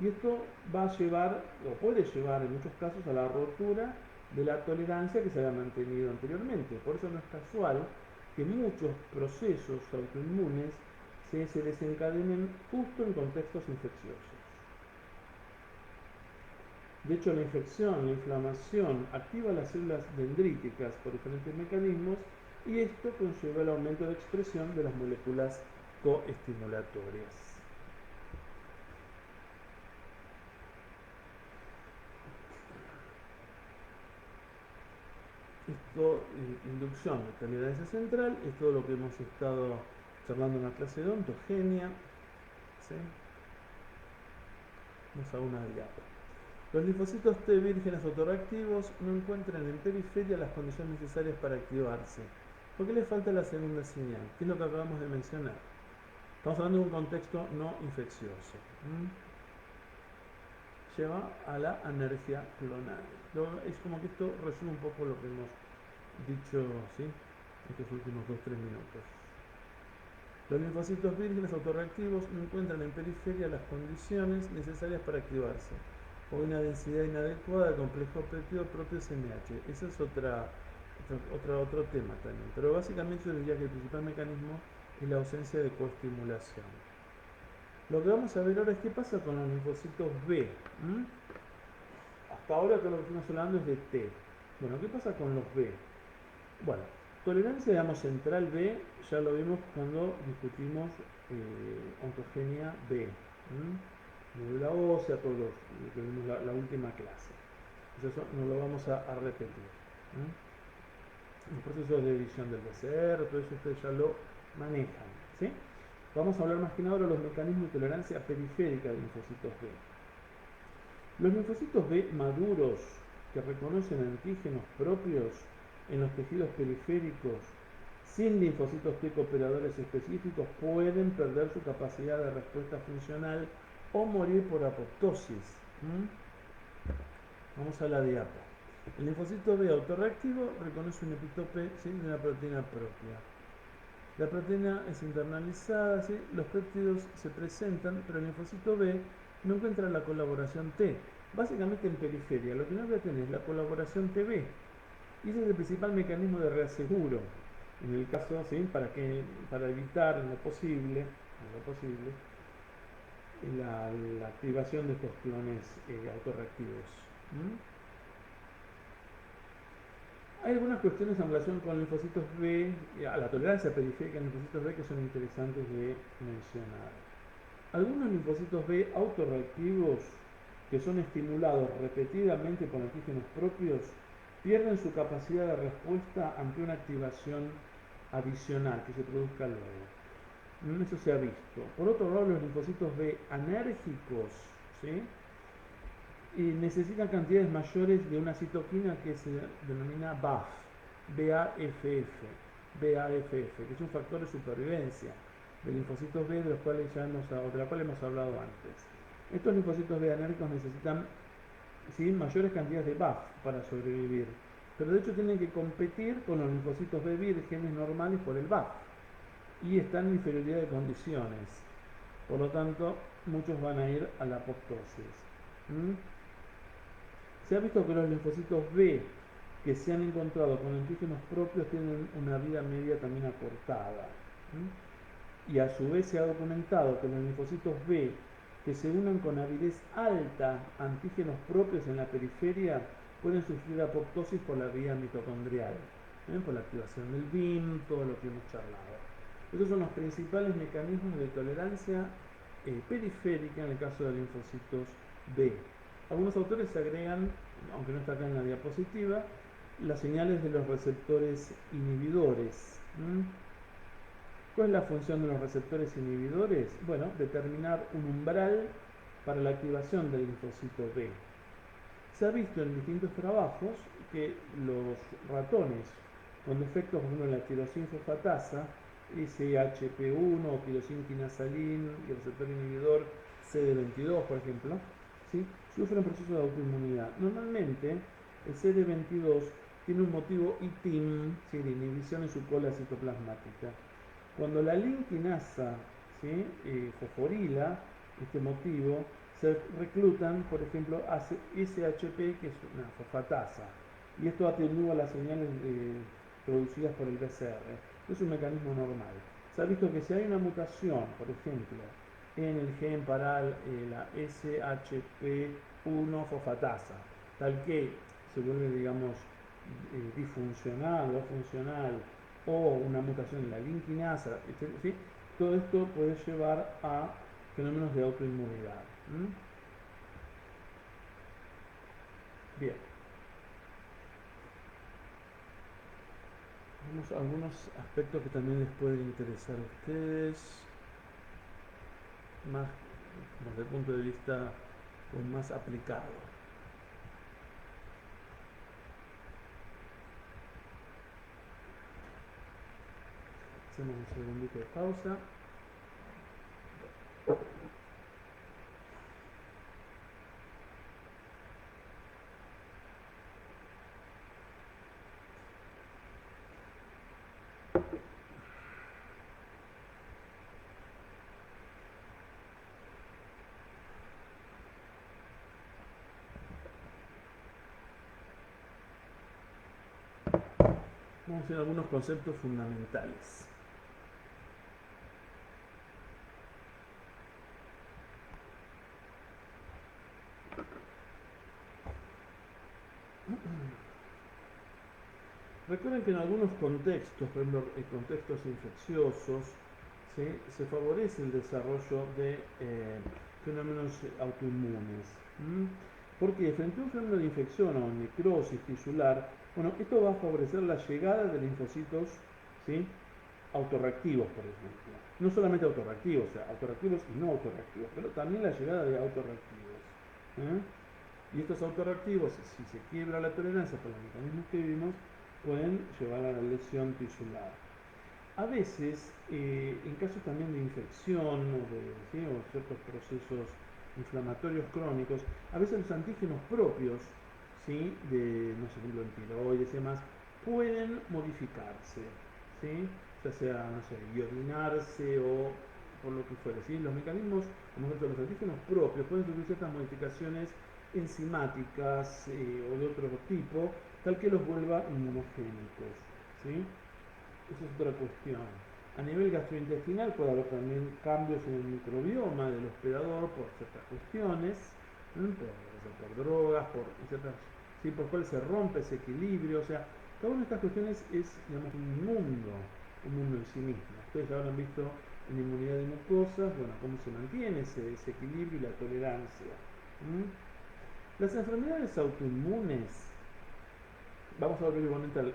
[SPEAKER 1] y esto va a llevar, o puede llevar en muchos casos, a la rotura de la tolerancia que se había mantenido anteriormente. Por eso no es casual que muchos procesos autoinmunes se desencadenen justo en contextos infecciosos. De hecho, la infección, la inflamación, activa las células dendríticas por diferentes mecanismos, y esto conlleva el aumento de expresión de las moléculas coestimulatorias. Esto, inducción de tolerancia central, es todo lo que hemos estado charlando en la clase de ontogenia. ¿Sí? Vamos a una diapa. Los linfocitos T vírgenes autorreactivos no encuentran en periferia las condiciones necesarias para activarse. ¿Por qué les falta la segunda señal? ¿Qué es lo que acabamos de mencionar? Estamos hablando de un contexto no infeccioso. Lleva a la anergia clonal. Es como que esto resume un poco lo que hemos dicho, ¿sí? Estos últimos 2-3 minutos. Los linfocitos vírgenes autorreactivos no encuentran en periferia las condiciones necesarias para activarse, o una densidad inadecuada de complejo péptido propio SMH. Ese es otro tema también, pero básicamente yo diría que el principal mecanismo es la ausencia de coestimulación. Lo que vamos a ver ahora es qué pasa con los linfocitos B. Hasta ahora todo lo que estamos hablando es de T. Bueno, ¿qué pasa con los B? Bueno, tolerancia, digamos, central B, ya lo vimos cuando discutimos ontogenia B. Médula ósea, todo lo que vimos la última clase. Entonces eso no lo vamos a repetir. Los procesos de división del BCR, todo eso ustedes ya lo manejan. ¿Sí? Vamos a hablar más que nada de los mecanismos de tolerancia periférica de linfocitos B. Los linfocitos B maduros que reconocen antígenos propios en los tejidos periféricos sin linfocitos T cooperadores específicos pueden perder su capacidad de respuesta funcional o morir por apoptosis. Vamos a la diapa. El linfocito B autorreactivo reconoce un epitope, ¿sí?, de una proteína propia. La proteína es internalizada, ¿sí? Los péptidos se presentan, pero el linfocito B no encuentra la colaboración T. Básicamente en periferia, lo que no voy a tener es la colaboración TB. Y ese es el principal mecanismo de reaseguro. En el caso, ¿sí?, para evitar en lo posible la activación de estos clones autorreactivos. Hay algunas cuestiones en relación con linfocitos B, a la tolerancia periférica de linfocitos B, que son interesantes de mencionar. Algunos linfocitos B autorreactivos que son estimulados repetidamente por antígenos propios pierden su capacidad de respuesta ante una activación adicional que se produzca luego. Eso se ha visto. Por otro lado, los linfocitos B anérgicos, ¿sí?, y necesitan cantidades mayores de una citoquina que se denomina BAFF, BAFF, que es un factor de supervivencia de linfocitos B, de la cual hemos hablado antes. Estos linfocitos B anérgicos necesitan, ¿sí?, mayores cantidades de BAFF para sobrevivir, pero de hecho tienen que competir con los linfocitos B vírgenes normales por el BAFF, y están en inferioridad de condiciones. Por lo tanto, muchos van a ir a la apoptosis. Se ha visto que los linfocitos B que se han encontrado con antígenos propios tienen una vida media también acortada. Y a su vez se ha documentado que los linfocitos B que se unen con avidez alta a antígenos propios en la periferia pueden sufrir apoptosis por la vía mitocondrial, por la activación del BIM, todo lo que hemos charlado. Estos son los principales mecanismos de tolerancia periférica en el caso de linfocitos B. Algunos autores agregan, aunque no está acá en la diapositiva, las señales de los receptores inhibidores. ¿Cuál es la función de los receptores inhibidores? Bueno, determinar un umbral para la activación del linfocito B. Se ha visto en distintos trabajos que los ratones con defectos, por ejemplo, en la tirosina fosfatasa, SHP1 o tirosina quinasalín y el receptor inhibidor CD22, por ejemplo, ¿sí?, sufren procesos de autoinmunidad. Normalmente, el CD22 tiene un motivo ITIM, ¿sí?, de inhibición en su cola citoplasmática. Cuando la linquinasa, ¿sí?, fosforila este motivo, se reclutan, por ejemplo, SHP, que es una fosfatasa, y esto atenúa las señales producidas por el BCR. Es un mecanismo normal. Se ha visto que si hay una mutación, por ejemplo, en el gen para la SHP1 fosfatasa, tal que se vuelve, digamos, disfuncional o funcional, o una mutación en la linquinasa, ¿sí?, todo esto puede llevar a fenómenos de autoinmunidad. Bien. Vamos a algunos aspectos que también les pueden interesar a ustedes, más desde el punto de vista más aplicado. Hacemos un segundito de pausa. Vamos a ver algunos conceptos fundamentales. Recuerden que en algunos contextos, por ejemplo, en contextos infecciosos, ¿sí?, se favorece el desarrollo de fenómenos autoinmunes. Porque frente a un fenómeno de infección o necrosis tisular, bueno, esto va a favorecer la llegada de linfocitos, ¿sí?, autorreactivos, por ejemplo. No solamente autorreactivos, o sea, autorreactivos y no autorreactivos, pero también la llegada de autorreactivos. Y estos autorreactivos, si se quiebra la tolerancia por los mecanismos que vimos, pueden llevar a la lesión tisular. A veces, en casos también de infección ¿sí?, o ciertos procesos inflamatorios crónicos, a veces los antígenos propios, ¿sí?, de, no sé, por ejemplo, en tiroides y demás, pueden modificarse, ¿sí?, ya sea, no sé, iodinarse o por lo que fuere, ¿sí? Los mecanismos, como ejemplo, los antígenos propios pueden sufrir ciertas modificaciones enzimáticas o de otro tipo, tal que los vuelva inmunogénicos, ¿sí? Esa es otra cuestión. A nivel gastrointestinal puede haber también cambios en el microbioma del hospedador por ciertas cuestiones, por drogas, por ciertas, ¿sí?, por cuales se rompe ese equilibrio. O sea, cada una de estas cuestiones es, digamos, un mundo en sí mismo. Ustedes habrán visto en inmunidad de mucosas, bueno, cómo se mantiene ese equilibrio y la tolerancia. Las enfermedades autoinmunes, vamos a volver igualmente a la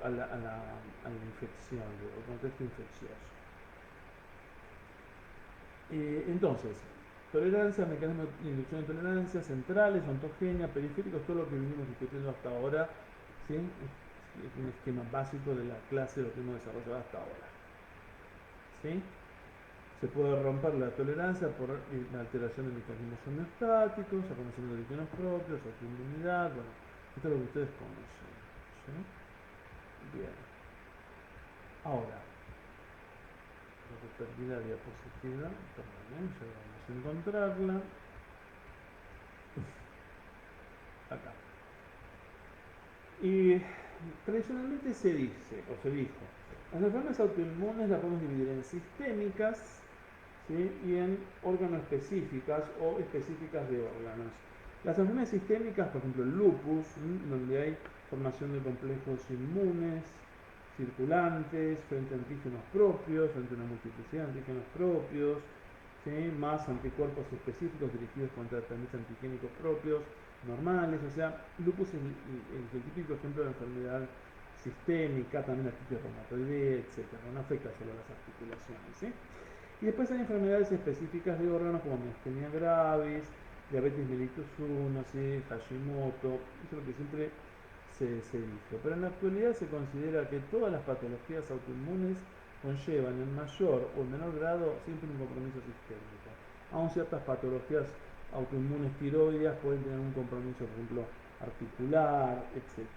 [SPEAKER 1] infección, al contexto infeccioso. Entonces, tolerancia, mecanismos de inducción de tolerancia, centrales, ontogenia, periféricos, todo lo que venimos discutiendo hasta ahora, ¿sí?, es un esquema básico de la clase de lo que hemos desarrollado hasta ahora. ¿Sí? Se puede romper la tolerancia por la alteración de mecanismos homeostáticos, reconocimiento de antígenos propios, autoinmunidad, bueno, esto es lo que ustedes conocen. ¿Sí? Bien. Ahora, lo que perdí la diapositiva, perdón, ya vamos a encontrarla. Acá. Y tradicionalmente se dice, o se dijo, las enfermedades autoinmunes las podemos dividir en sistémicas, ¿sí? Y en órgano-específicas o específicas de órganos. Las enfermedades sistémicas, por ejemplo el lupus, donde hay formación de complejos inmunes circulantes frente a antígenos propios, frente a una multiplicidad de antígenos propios, ¿sí? Más anticuerpos específicos dirigidos contra tratamientos antigénicos propios, normales, o sea, lupus es el típico ejemplo de enfermedad sistémica, también artritis reumatoidea, etc. No afecta solo a las articulaciones, ¿sí? Y después hay enfermedades específicas de órganos como miastenia gravis, diabetes mellitus 1, ¿sí? Hashimoto, eso es lo que siempre se dijo. Pero en la actualidad se considera que todas las patologías autoinmunes conllevan en mayor o en menor grado siempre un compromiso sistémico. Aún ciertas patologías autoinmunes tiroideas pueden tener un compromiso, por ejemplo, articular, etc.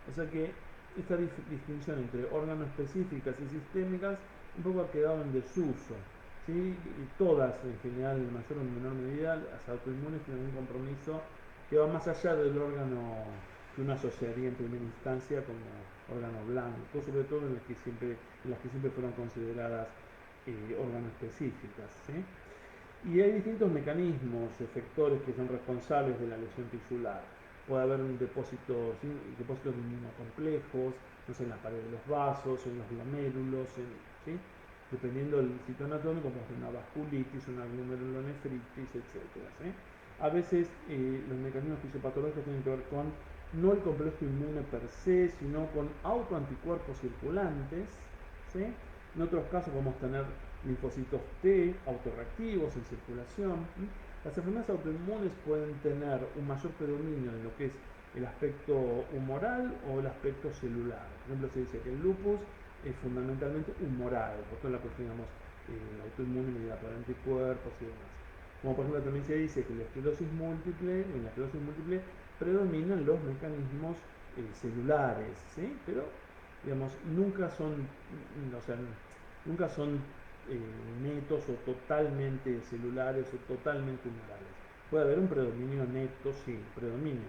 [SPEAKER 1] O sea que esta distinción entre órganos específicas y sistémicas un poco ha quedado en desuso, ¿sí? Y todas en general, en mayor o menor medida, las autoinmunes tienen un compromiso que va más allá del órgano que uno asociaría en primera instancia como órgano blanco, sobre todo en las que siempre fueron consideradas órganos específicas, ¿sí? Y hay distintos mecanismos, efectores que son responsables de la lesión tisular. Puede haber un depósitos de inmunocomplejos, no sé, en las paredes de los vasos, en los glomérulos, ¿sí? Dependiendo del sitio anatómico, puede ser una vasculitis, una glomerulonefritis, etc. ¿sí? A veces los mecanismos fisiopatológicos tienen que ver con no el complejo inmune per se, sino con autoanticuerpos circulantes, ¿sí? En otros casos podemos tener linfocitos T autorreactivos en circulación. Las enfermedades autoinmunes pueden tener un mayor predominio en lo que es el aspecto humoral o el aspecto celular. Por ejemplo, se dice que el lupus es fundamentalmente humoral, por toda la cuestión, digamos, autoinmune medida por anticuerpos y demás. Como por ejemplo también se dice que en la esclerosis múltiple predominan los mecanismos celulares, ¿sí? Pero digamos, nunca son netos o totalmente celulares o totalmente humorales. Puede haber un predominio neto, sí, predominio,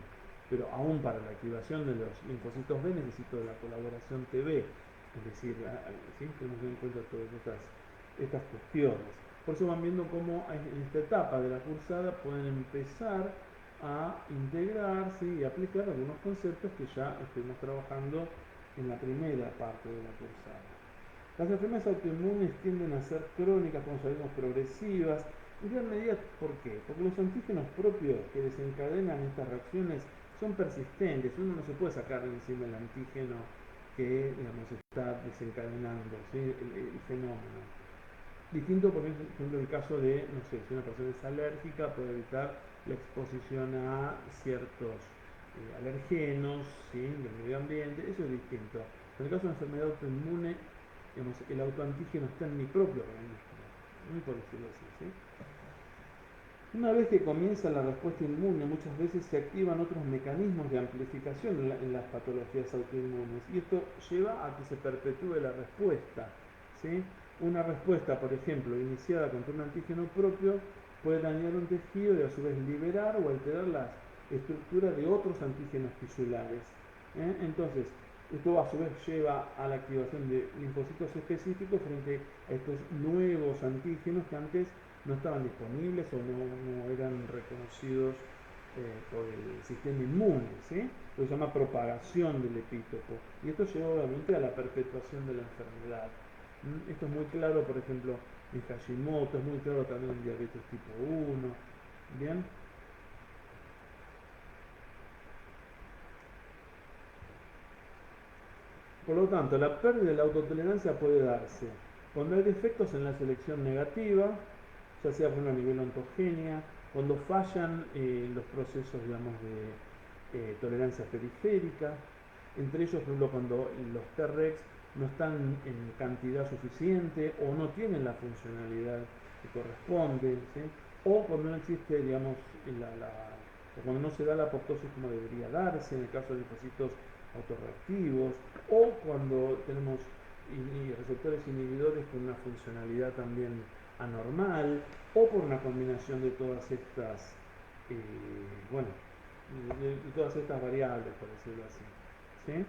[SPEAKER 1] pero aún para la activación de los linfocitos B necesito de la colaboración TB, es decir, ¿sí? Tenemos que tener en cuenta todas estas cuestiones. Por eso van viendo cómo en esta etapa de la cursada pueden empezar a integrarse y aplicar algunos conceptos que ya estuvimos trabajando en la primera parte de la cursada. Las enfermedades autoinmunes tienden a ser crónicas, como sabemos, progresivas. En gran medida, ¿por qué? Porque los antígenos propios que desencadenan estas reacciones son persistentes. Uno no se puede sacar de encima el antígeno que, digamos, está desencadenando, ¿sí? el fenómeno. Distinto, por ejemplo, el caso de, no sé, si una persona es alérgica, puede evitar la exposición a ciertos alergenos, ¿sí? Del medio ambiente, eso es distinto. En el caso de una enfermedad autoinmune, digamos, el autoantígeno está en mi propio organismo, por decirlo así, ¿sí? Una vez que comienza la respuesta inmune, muchas veces se activan otros mecanismos de amplificación en las patologías autoinmunes y esto lleva a que se perpetúe la respuesta, ¿sí? Una respuesta, por ejemplo, iniciada contra un antígeno propio puede dañar un tejido y a su vez liberar o alterar la estructura de otros antígenos tisulares. Entonces, esto a su vez lleva a la activación de linfocitos específicos frente a estos nuevos antígenos que antes no estaban disponibles o no eran reconocidos por el sistema inmune, ¿sí? Lo que se llama propagación del epítopo. Y esto lleva obviamente a la perpetuación de la enfermedad. Esto es muy claro, por ejemplo, en Hashimoto, es muy claro también en diabetes tipo 1. ¿Bien? Por lo tanto, la pérdida de la autotolerancia puede darse cuando hay defectos en la selección negativa, ya sea por una nivel ontogénea, cuando fallan los procesos, digamos, de tolerancia periférica, entre ellos, por ejemplo, cuando los T-Rex no están en cantidad suficiente o no tienen la funcionalidad que corresponde, ¿sí? O cuando no existe, digamos, o cuando no se da la apoptosis como debería darse, en el caso de linfocitos autorreactivos, o cuando tenemos receptores inhibidores con una funcionalidad también anormal, o por una combinación de todas estas, bueno, de todas estas variables, por decirlo así. ¿sí?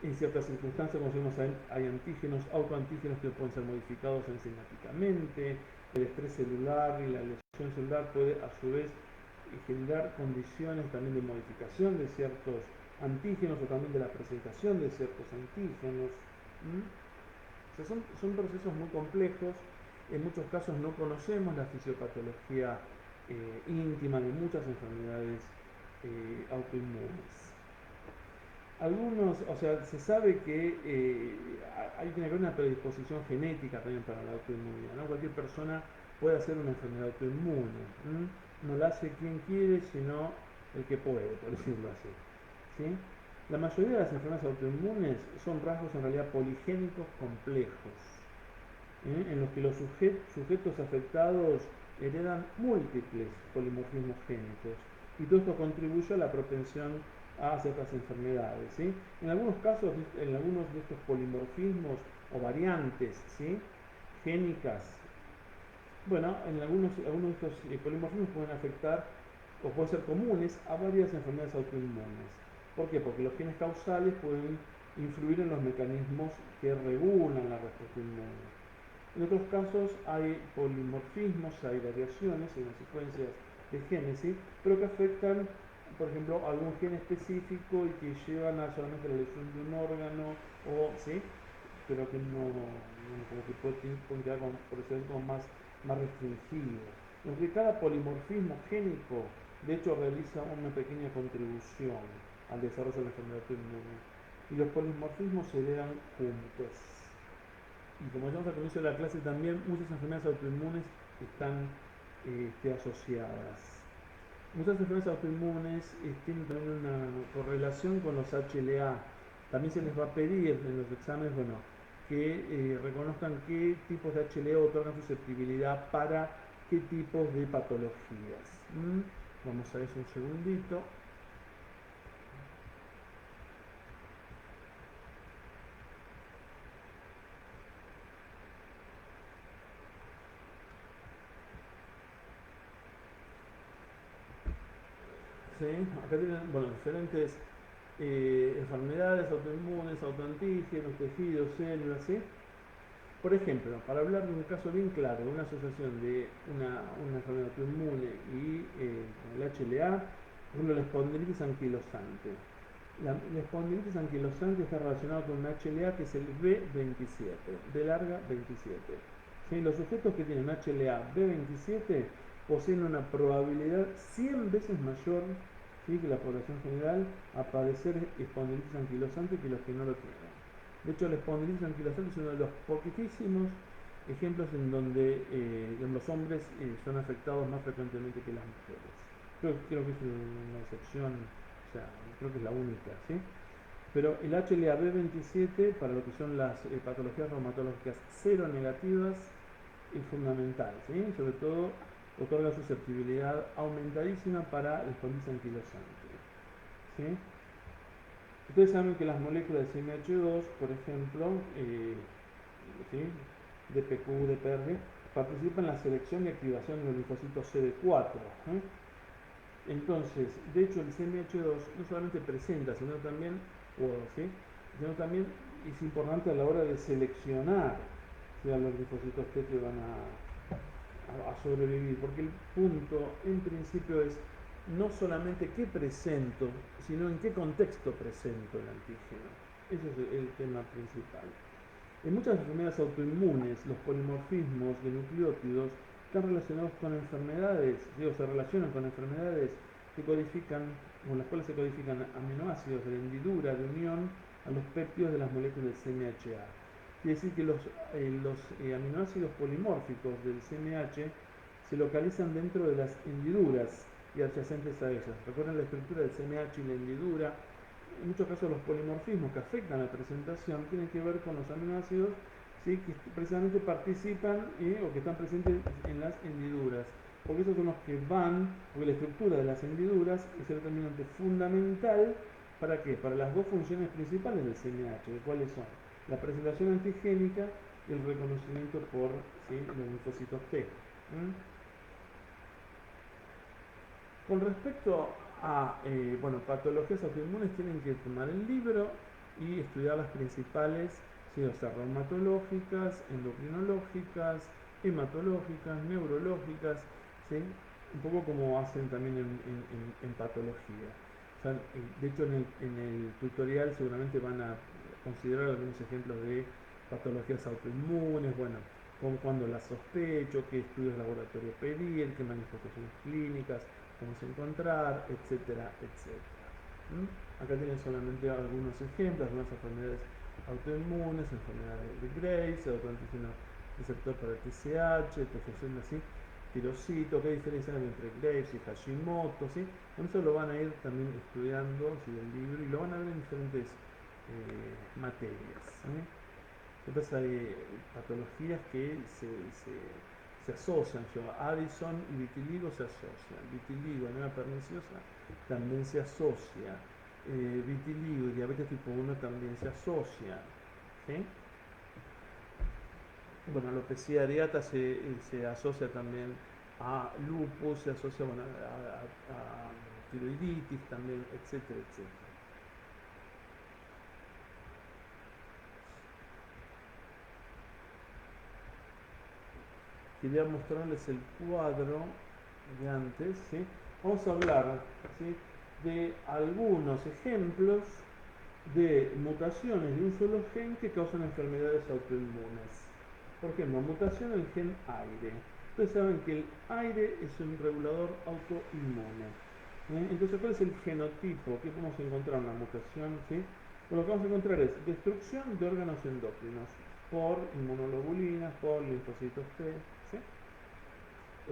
[SPEAKER 1] En ciertas circunstancias, como decimos, hay antígenos, autoantígenos que pueden ser modificados enzimáticamente. El estrés celular y la lesión celular puede a su vez generar condiciones también de modificación de ciertos antígenos o también de la presentación de ciertos antígenos. ¿Mm? O sea, son procesos muy complejos. En muchos casos no conocemos la fisiopatología íntima de muchas enfermedades autoinmunes. Algunos, o sea, se sabe que hay que haber una predisposición genética también para la autoinmunidad, ¿no? Cualquier persona puede hacer una enfermedad autoinmune. No la hace quien quiere, sino el que puede, por decirlo así. ¿Sí? La mayoría de las enfermedades autoinmunes son rasgos en realidad poligénicos complejos, en los que los sujetos afectados heredan múltiples polimorfismos génicos, y todo esto contribuye a la propensión a ciertas enfermedades. ¿Sí? En algunos casos, en algunos de estos polimorfismos o variantes, ¿sí?, génicas, bueno, en algunos de estos polimorfismos pueden afectar o pueden ser comunes a varias enfermedades autoinmunes. ¿Por qué? Porque los genes causales pueden influir en los mecanismos que regulan la respuesta inmune. En otros casos hay polimorfismos, hay variaciones en las secuencias de genes, ¿sí?, pero que afectan, por ejemplo, algún gen específico y que llevan a solamente la lesión de un órgano, o ¿sí?, pero que como que pueden quedar, por decirlo, como más restringido. Aunque cada polimorfismo génico, de hecho, realiza una pequeña contribución al desarrollo de la enfermedad autoinmune. Y los polimorfismos se heredan juntos. Y como decíamos al comienzo de la clase también, muchas enfermedades autoinmunes están asociadas. Muchas enfermedades autoinmunes tienen también una correlación con los HLA. También se les va a pedir en los exámenes, bueno, que reconozcan qué tipos de HLA otorgan susceptibilidad para qué tipos de patologías. Vamos a eso un segundito. ¿Sí? Acá tienen, bueno, diferentes enfermedades autoinmunes, autoantígenos, tejidos, células, ¿sí? Por ejemplo, para hablar de un caso bien claro, una asociación de una enfermedad autoinmune y el HLA, por ejemplo, la espondilitis anquilosante. La espondilitis anquilosante está relacionada con un HLA que es el B27, B larga 27. ¿Sí? Los sujetos que tienen HLA B27 poseen una probabilidad 100 veces mayor, ¿sí?, que la población general a padecer espondilitis anquilosante que los que no lo tienen. De hecho, la espondilitis anquilosante es uno de los poquitísimos ejemplos en donde los hombres son afectados más frecuentemente que las mujeres. Creo que es una excepción, o sea, creo que es la única, ¿sí? Pero el HLA-B27 para lo que son las patologías reumatológicas cero negativas es fundamental, ¿sí? Sobre todo otorga susceptibilidad aumentadísima para la espondilitis anquilosante, ¿sí? Ustedes saben que las moléculas de CMH2, por ejemplo, ¿sí?, DPQ, DPR, participan en la selección y activación de los linfocitos CD4. Entonces, de hecho, el CMH2 no solamente presenta, sino también, ¿sí?, sino también es importante a la hora de seleccionar, ¿sí?, a los linfocitos T que van a sobrevivir, porque el punto en principio es no solamente qué presento, sino en qué contexto presento el antígeno. Ese es el tema principal. En muchas enfermedades autoinmunes, los polimorfismos de nucleótidos están relacionados con enfermedades, se relacionan con enfermedades que codifican, con las cuales se codifican aminoácidos de la hendidura de unión a los péptidos de las moléculas del CMHA. Quiere decir que los aminoácidos polimórficos del CMH se localizan dentro de las hendiduras y adyacentes a ellas. Recuerden la estructura del CMH y la hendidura. En muchos casos los polimorfismos que afectan la presentación tienen que ver con los aminoácidos, ¿sí?, que precisamente participan o que están presentes en las hendiduras. Porque esos son los que porque la estructura de las hendiduras es el determinante fundamental. ¿Para qué? Para las dos funciones principales del CMH, ¿cuáles son? La presentación antigénica y el reconocimiento por, ¿sí?, los linfocitos T. Con respecto bueno, patologías autoinmunes tienen que tomar el libro y estudiar las principales, ¿sí? O sea, reumatológicas, endocrinológicas, hematológicas, neurológicas, ¿sí? Un poco como hacen también en patología. O sea, de hecho, en el tutorial seguramente van a considerar algunos ejemplos de patologías autoinmunes, bueno, como cuando las sospecho, qué estudios laboratorios pedir, qué manifestaciones clínicas, cómo se encontrar, etcétera, etcétera. ¿Mm? Acá tienen solamente algunos ejemplos, algunas enfermedades autoinmunes, enfermedades de Graves, autoantígeno receptor para TSH, TFC así, tirocito, qué diferencia hay entre Graves y Hashimoto, ¿sí? Eso lo van a ir también estudiando, ¿sí? Del libro, y lo van a ver en diferentes materias. ¿Sí? Entonces hay patologías que se asocian, Addison y vitiligo se asocian, vitiligo, anemia perniciosa también se asocia, vitiligo y diabetes tipo 1 también se asocian, ¿sí? Bueno, alopecia areata se asocia también a lupus, se asocia, bueno, a tiroiditis también, etcétera, etcétera. Quería mostrarles el cuadro de antes, ¿sí? Vamos a hablar, ¿sí? De algunos ejemplos de mutaciones de un solo gen que causan enfermedades autoinmunes. Por ejemplo, mutación del gen aire. Ustedes saben que el aire es un regulador autoinmune. Entonces, ¿cuál es el genotipo? ¿Qué podemos encontrar en una mutación? ¿Sí? Bueno, lo que vamos a encontrar es destrucción de órganos endocrinos por inmunoglobulinas, por linfocitos T. ¿Sí?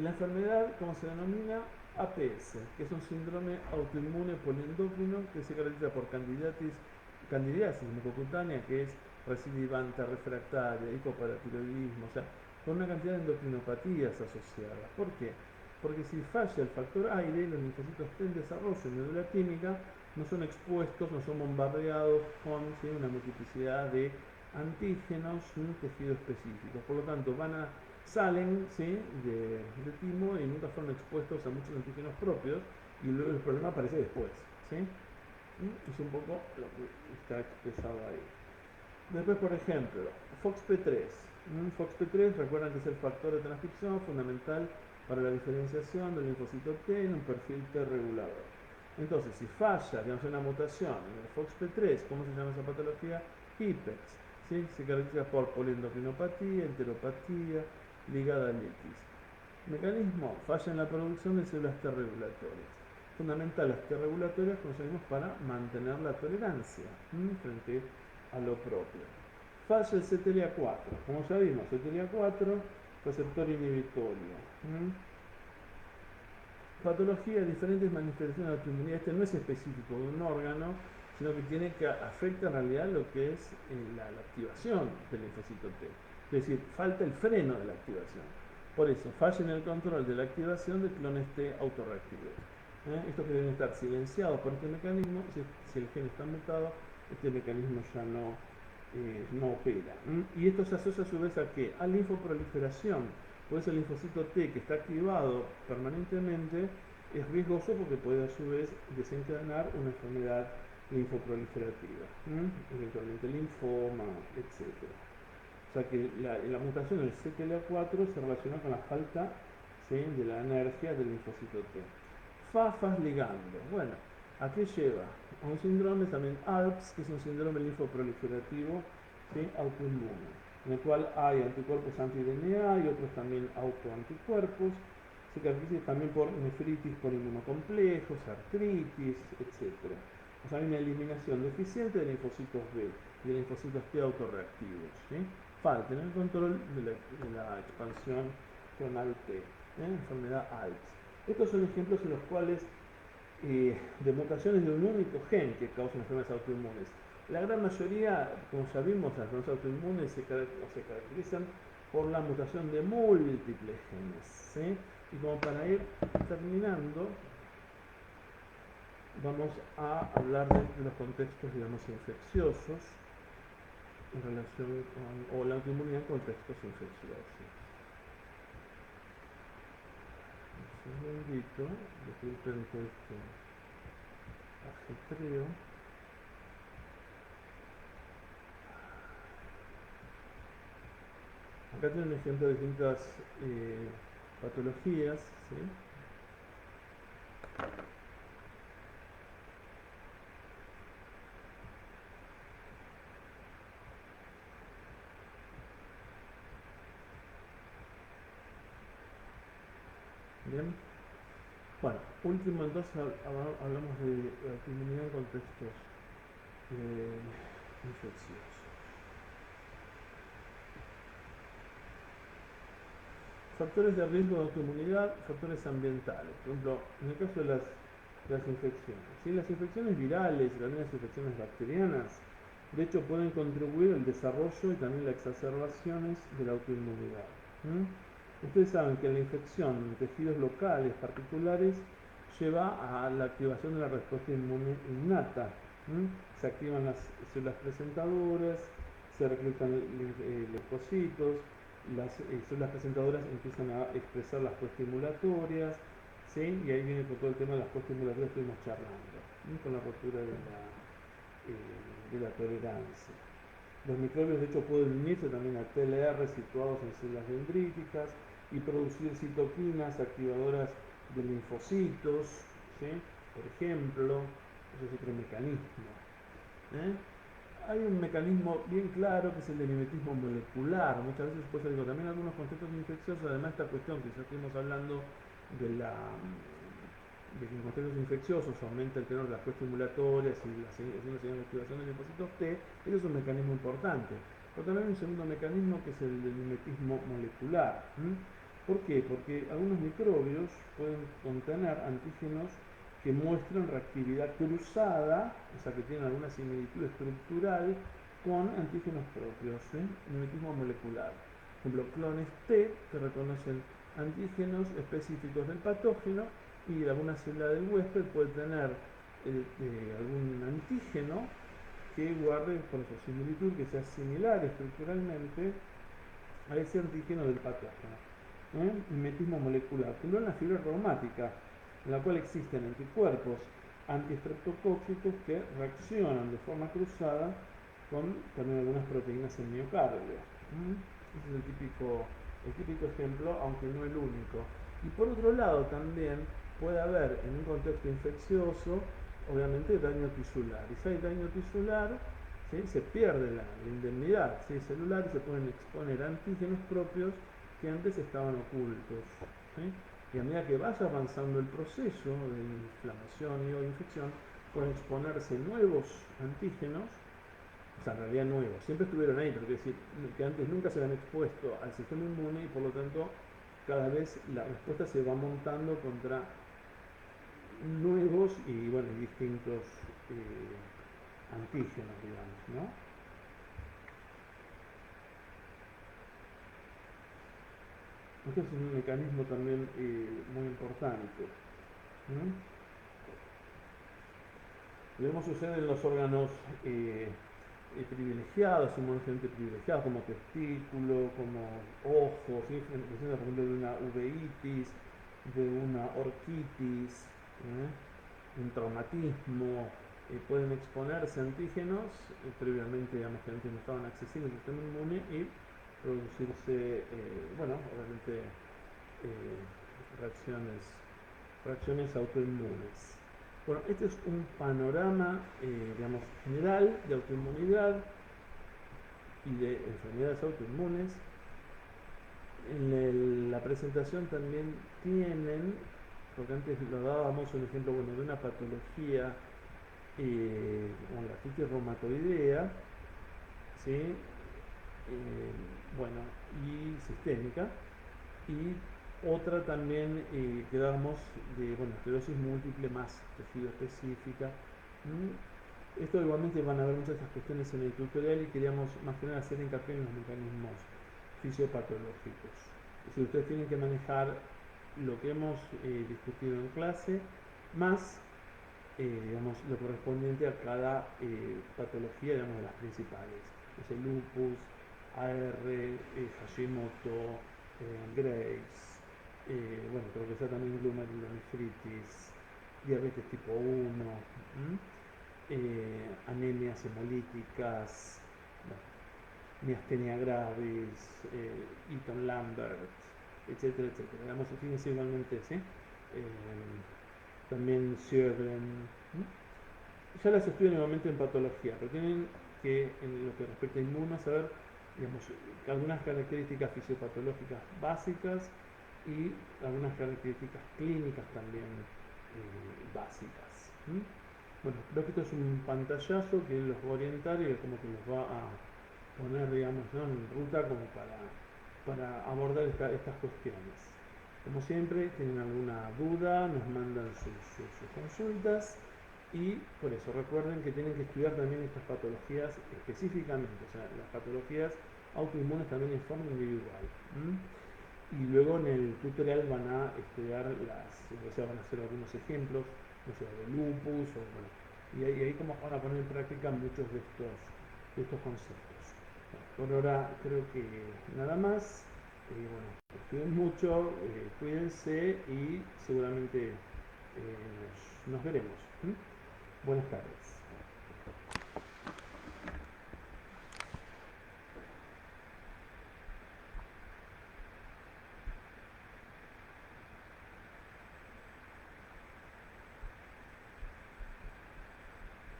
[SPEAKER 1] La enfermedad, como se denomina, APS, que es un síndrome autoinmune poliendocrino que se caracteriza por candidiasis mucocutánea, que es recidivante, refractaria, hipoparatiroidismo, o sea, con una cantidad de endocrinopatías asociadas. ¿Por qué? Porque si falla el factor aire, los linfocitos T en desarrollo en médula química no son expuestos, no son bombardeados con, ¿sí?, una multiplicidad de antígenos en un tejido específico. Por lo tanto, salen, ¿sí?, de timo y nunca fueron expuestos a muchos antígenos propios y luego el problema aparece después. ¿Sí? Es un poco lo que está expresado ahí. Después, por ejemplo, FOXP3. FOXP3, recuerdan que es el factor de transcripción fundamental para la diferenciación del linfocito T en un perfil T regulador. Entonces, si falla, digamos, una mutación en el FOXP3, ¿cómo se llama esa patología? IPEX. ¿Sí? Se caracteriza por poliendocrinopatía, enteropatía, ligada a litis. Mecanismo, falla en la producción de células T regulatorias. Fundamental las T regulatorias conseguimos para mantener la tolerancia frente a lo propio. Falla el CTLA4, como ya vimos, CTLA4, receptor inhibitorio. Patología, diferentes manifestaciones de autoinmunidad. Este no es específico de un órgano, sino que afecta en realidad lo que es la activación del linfocito T. Es decir, falta el freno de la activación. Por eso, falla en el control de la activación de clones T autorreactivos. Estos que deben estar silenciados por este mecanismo, si el gen está mutado, este mecanismo ya no opera. Y esto se asocia a su vez a ¿qué? A linfoproliferación. Por eso el linfocito T que está activado permanentemente es riesgoso porque puede a su vez desencadenar una enfermedad linfoproliferativa, eventualmente linfoma, etc. O sea que la mutación del CTLA4 se relaciona con la falta, ¿sí?, de la energía del linfocito T. FAFAS ligando. Bueno, ¿a qué lleva? A un síndrome también ALPS, que es un síndrome linfoproliferativo, ¿sí?, autoinmune, en el cual hay anticuerpos anti-DNA y otros también autoanticuerpos. Se caracteriza también por nefritis por inmunocomplejos, artritis, etc. O sea, hay una eliminación deficiente de linfocitos B y de linfocitos T autorreactivos. ¿Sí? Falta en el control de la expansión clonal T, enfermedad ALPS. Estos son ejemplos en los cuales de mutaciones de un único gen que causan enfermedades autoinmunes. La gran mayoría, como ya vimos, las enfermedades autoinmunes se caracterizan por la mutación de múltiples genes. ¿Sí? Y como para ir terminando, vamos a hablar de los contextos, digamos, infecciosos en relación con, o la autoinmunidad en contextos infecciosos. Un segundito, disculpen que ajetreo. Acá tiene un ejemplo de distintas patologías, ¿sí? Bien. Bueno, último entonces hablamos de autoinmunidad en contextos infecciosos. Factores de riesgo de autoinmunidad, factores ambientales. Por ejemplo, en el caso de las infecciones. ¿Sí? Las infecciones virales y también las infecciones bacterianas, de hecho, pueden contribuir al desarrollo y también las exacerbaciones de la autoinmunidad. Ustedes saben que la infección en tejidos locales particulares lleva a la activación de la respuesta inmune innata. Se activan las células presentadoras, se reclutan leucocitos, las células presentadoras empiezan a expresar las coestimulatorias, ¿sí? Y ahí viene con todo el tema de las coestimulatorias que estuvimos charlando, con la ruptura de la tolerancia. Los microbios de hecho pueden unirse también a TLR situados en células dendríticas y producir citoquinas activadoras de linfocitos, ¿sí? Por ejemplo, ese es otro mecanismo. Hay un mecanismo bien claro que es el del mimetismo molecular. Muchas veces puede ser, también en algunos contextos infecciosos, además de esta cuestión que ya estuvimos hablando de que en contextos infecciosos aumenta el tenor de las coestimulatorias y la señal de activación de linfocitos T, ese es un mecanismo importante. Pero también hay un segundo mecanismo que es el del mimetismo molecular. ¿Por qué? Porque algunos microbios pueden contener antígenos que muestran reactividad cruzada, o sea que tienen alguna similitud estructural con antígenos propios, mimetismo molecular. Por ejemplo, clones T que reconocen antígenos específicos del patógeno y alguna célula del huésped puede tener algún antígeno que guarde por su similitud, que sea similar estructuralmente a ese antígeno del patógeno. Mimetismo molecular. Primero en la fibra reumática, en la cual existen anticuerpos antiestreptocócicos que reaccionan de forma cruzada con también algunas proteínas en miocardio. Ese es el típico ejemplo, aunque no el único. Y por otro lado también puede haber en un contexto infeccioso, obviamente, daño tisular. Y si hay daño tisular, ¿sí? Se pierde la indemnidad celular y se pueden exponer antígenos propios que antes estaban ocultos. ¿Sí? Y a medida que vaya avanzando el proceso de inflamación y o infección, pueden exponerse nuevos antígenos, o sea, en realidad nuevos, siempre estuvieron ahí, pero quiere decir que antes nunca se han expuesto al sistema inmune y por lo tanto cada vez la respuesta se va montando contra nuevos y bueno, distintos antígenos, digamos, ¿no? Este es un mecanismo también muy importante. Lo mismo sucede en los órganos privilegiados, inmunológicamente privilegiados, como testículo, como ojos, ¿sí? Por ejemplo, de una uveitis, de una orquitis, un traumatismo, pueden exponerse antígenos previamente, digamos, que antes no estaban accesibles al sistema inmune y producirse, bueno, obviamente reacciones autoinmunes. Bueno, este es un panorama, digamos, general de autoinmunidad y de enfermedades autoinmunes. En la presentación también tienen, porque antes lo dábamos un ejemplo, bueno, de una patología como la artritis reumatoidea, ¿sí? Bueno, y sistémica, y otra también que dábamos de, bueno, esclerosis múltiple más tejido específica. Esto igualmente van a ver muchas de estas cuestiones en el tutorial y queríamos más que nada hacer hincapié en los mecanismos fisiopatológicos. Si ustedes tienen que manejar lo que hemos discutido en clase, más digamos, lo correspondiente a cada patología, digamos, de las principales. Es el lupus, AR, Hashimoto, Graves, bueno, creo que sea también glomerulonefritis, diabetes tipo 1, Anemias hemolíticas, bueno, miastenia gravis, Eaton Lambert, etcétera, etcétera. Digamos, fíjense igualmente, ¿sí? También Sjögren. Ya las estudian igualmente en patología, pero tienen que, en lo que respecta a inmunos, saber, digamos, algunas características fisiopatológicas básicas y algunas características clínicas también básicas. Bueno, creo que esto es un pantallazo que los va a orientar y como que los va a poner, digamos, ¿no?, en ruta como para abordar estas cuestiones. Como siempre, tienen alguna duda, nos mandan sus consultas y por eso recuerden que tienen que estudiar también estas patologías específicamente, o sea, las patologías autoinmunes también en forma individual. Y luego en el tutorial van a estudiar o sea, van a hacer algunos ejemplos, no sé, de lupus, o bueno, y ahí como van a poner en práctica muchos de estos conceptos. Bueno, por ahora creo que nada más. Bueno, estudien mucho, cuídense y seguramente nos veremos. Buenas tardes.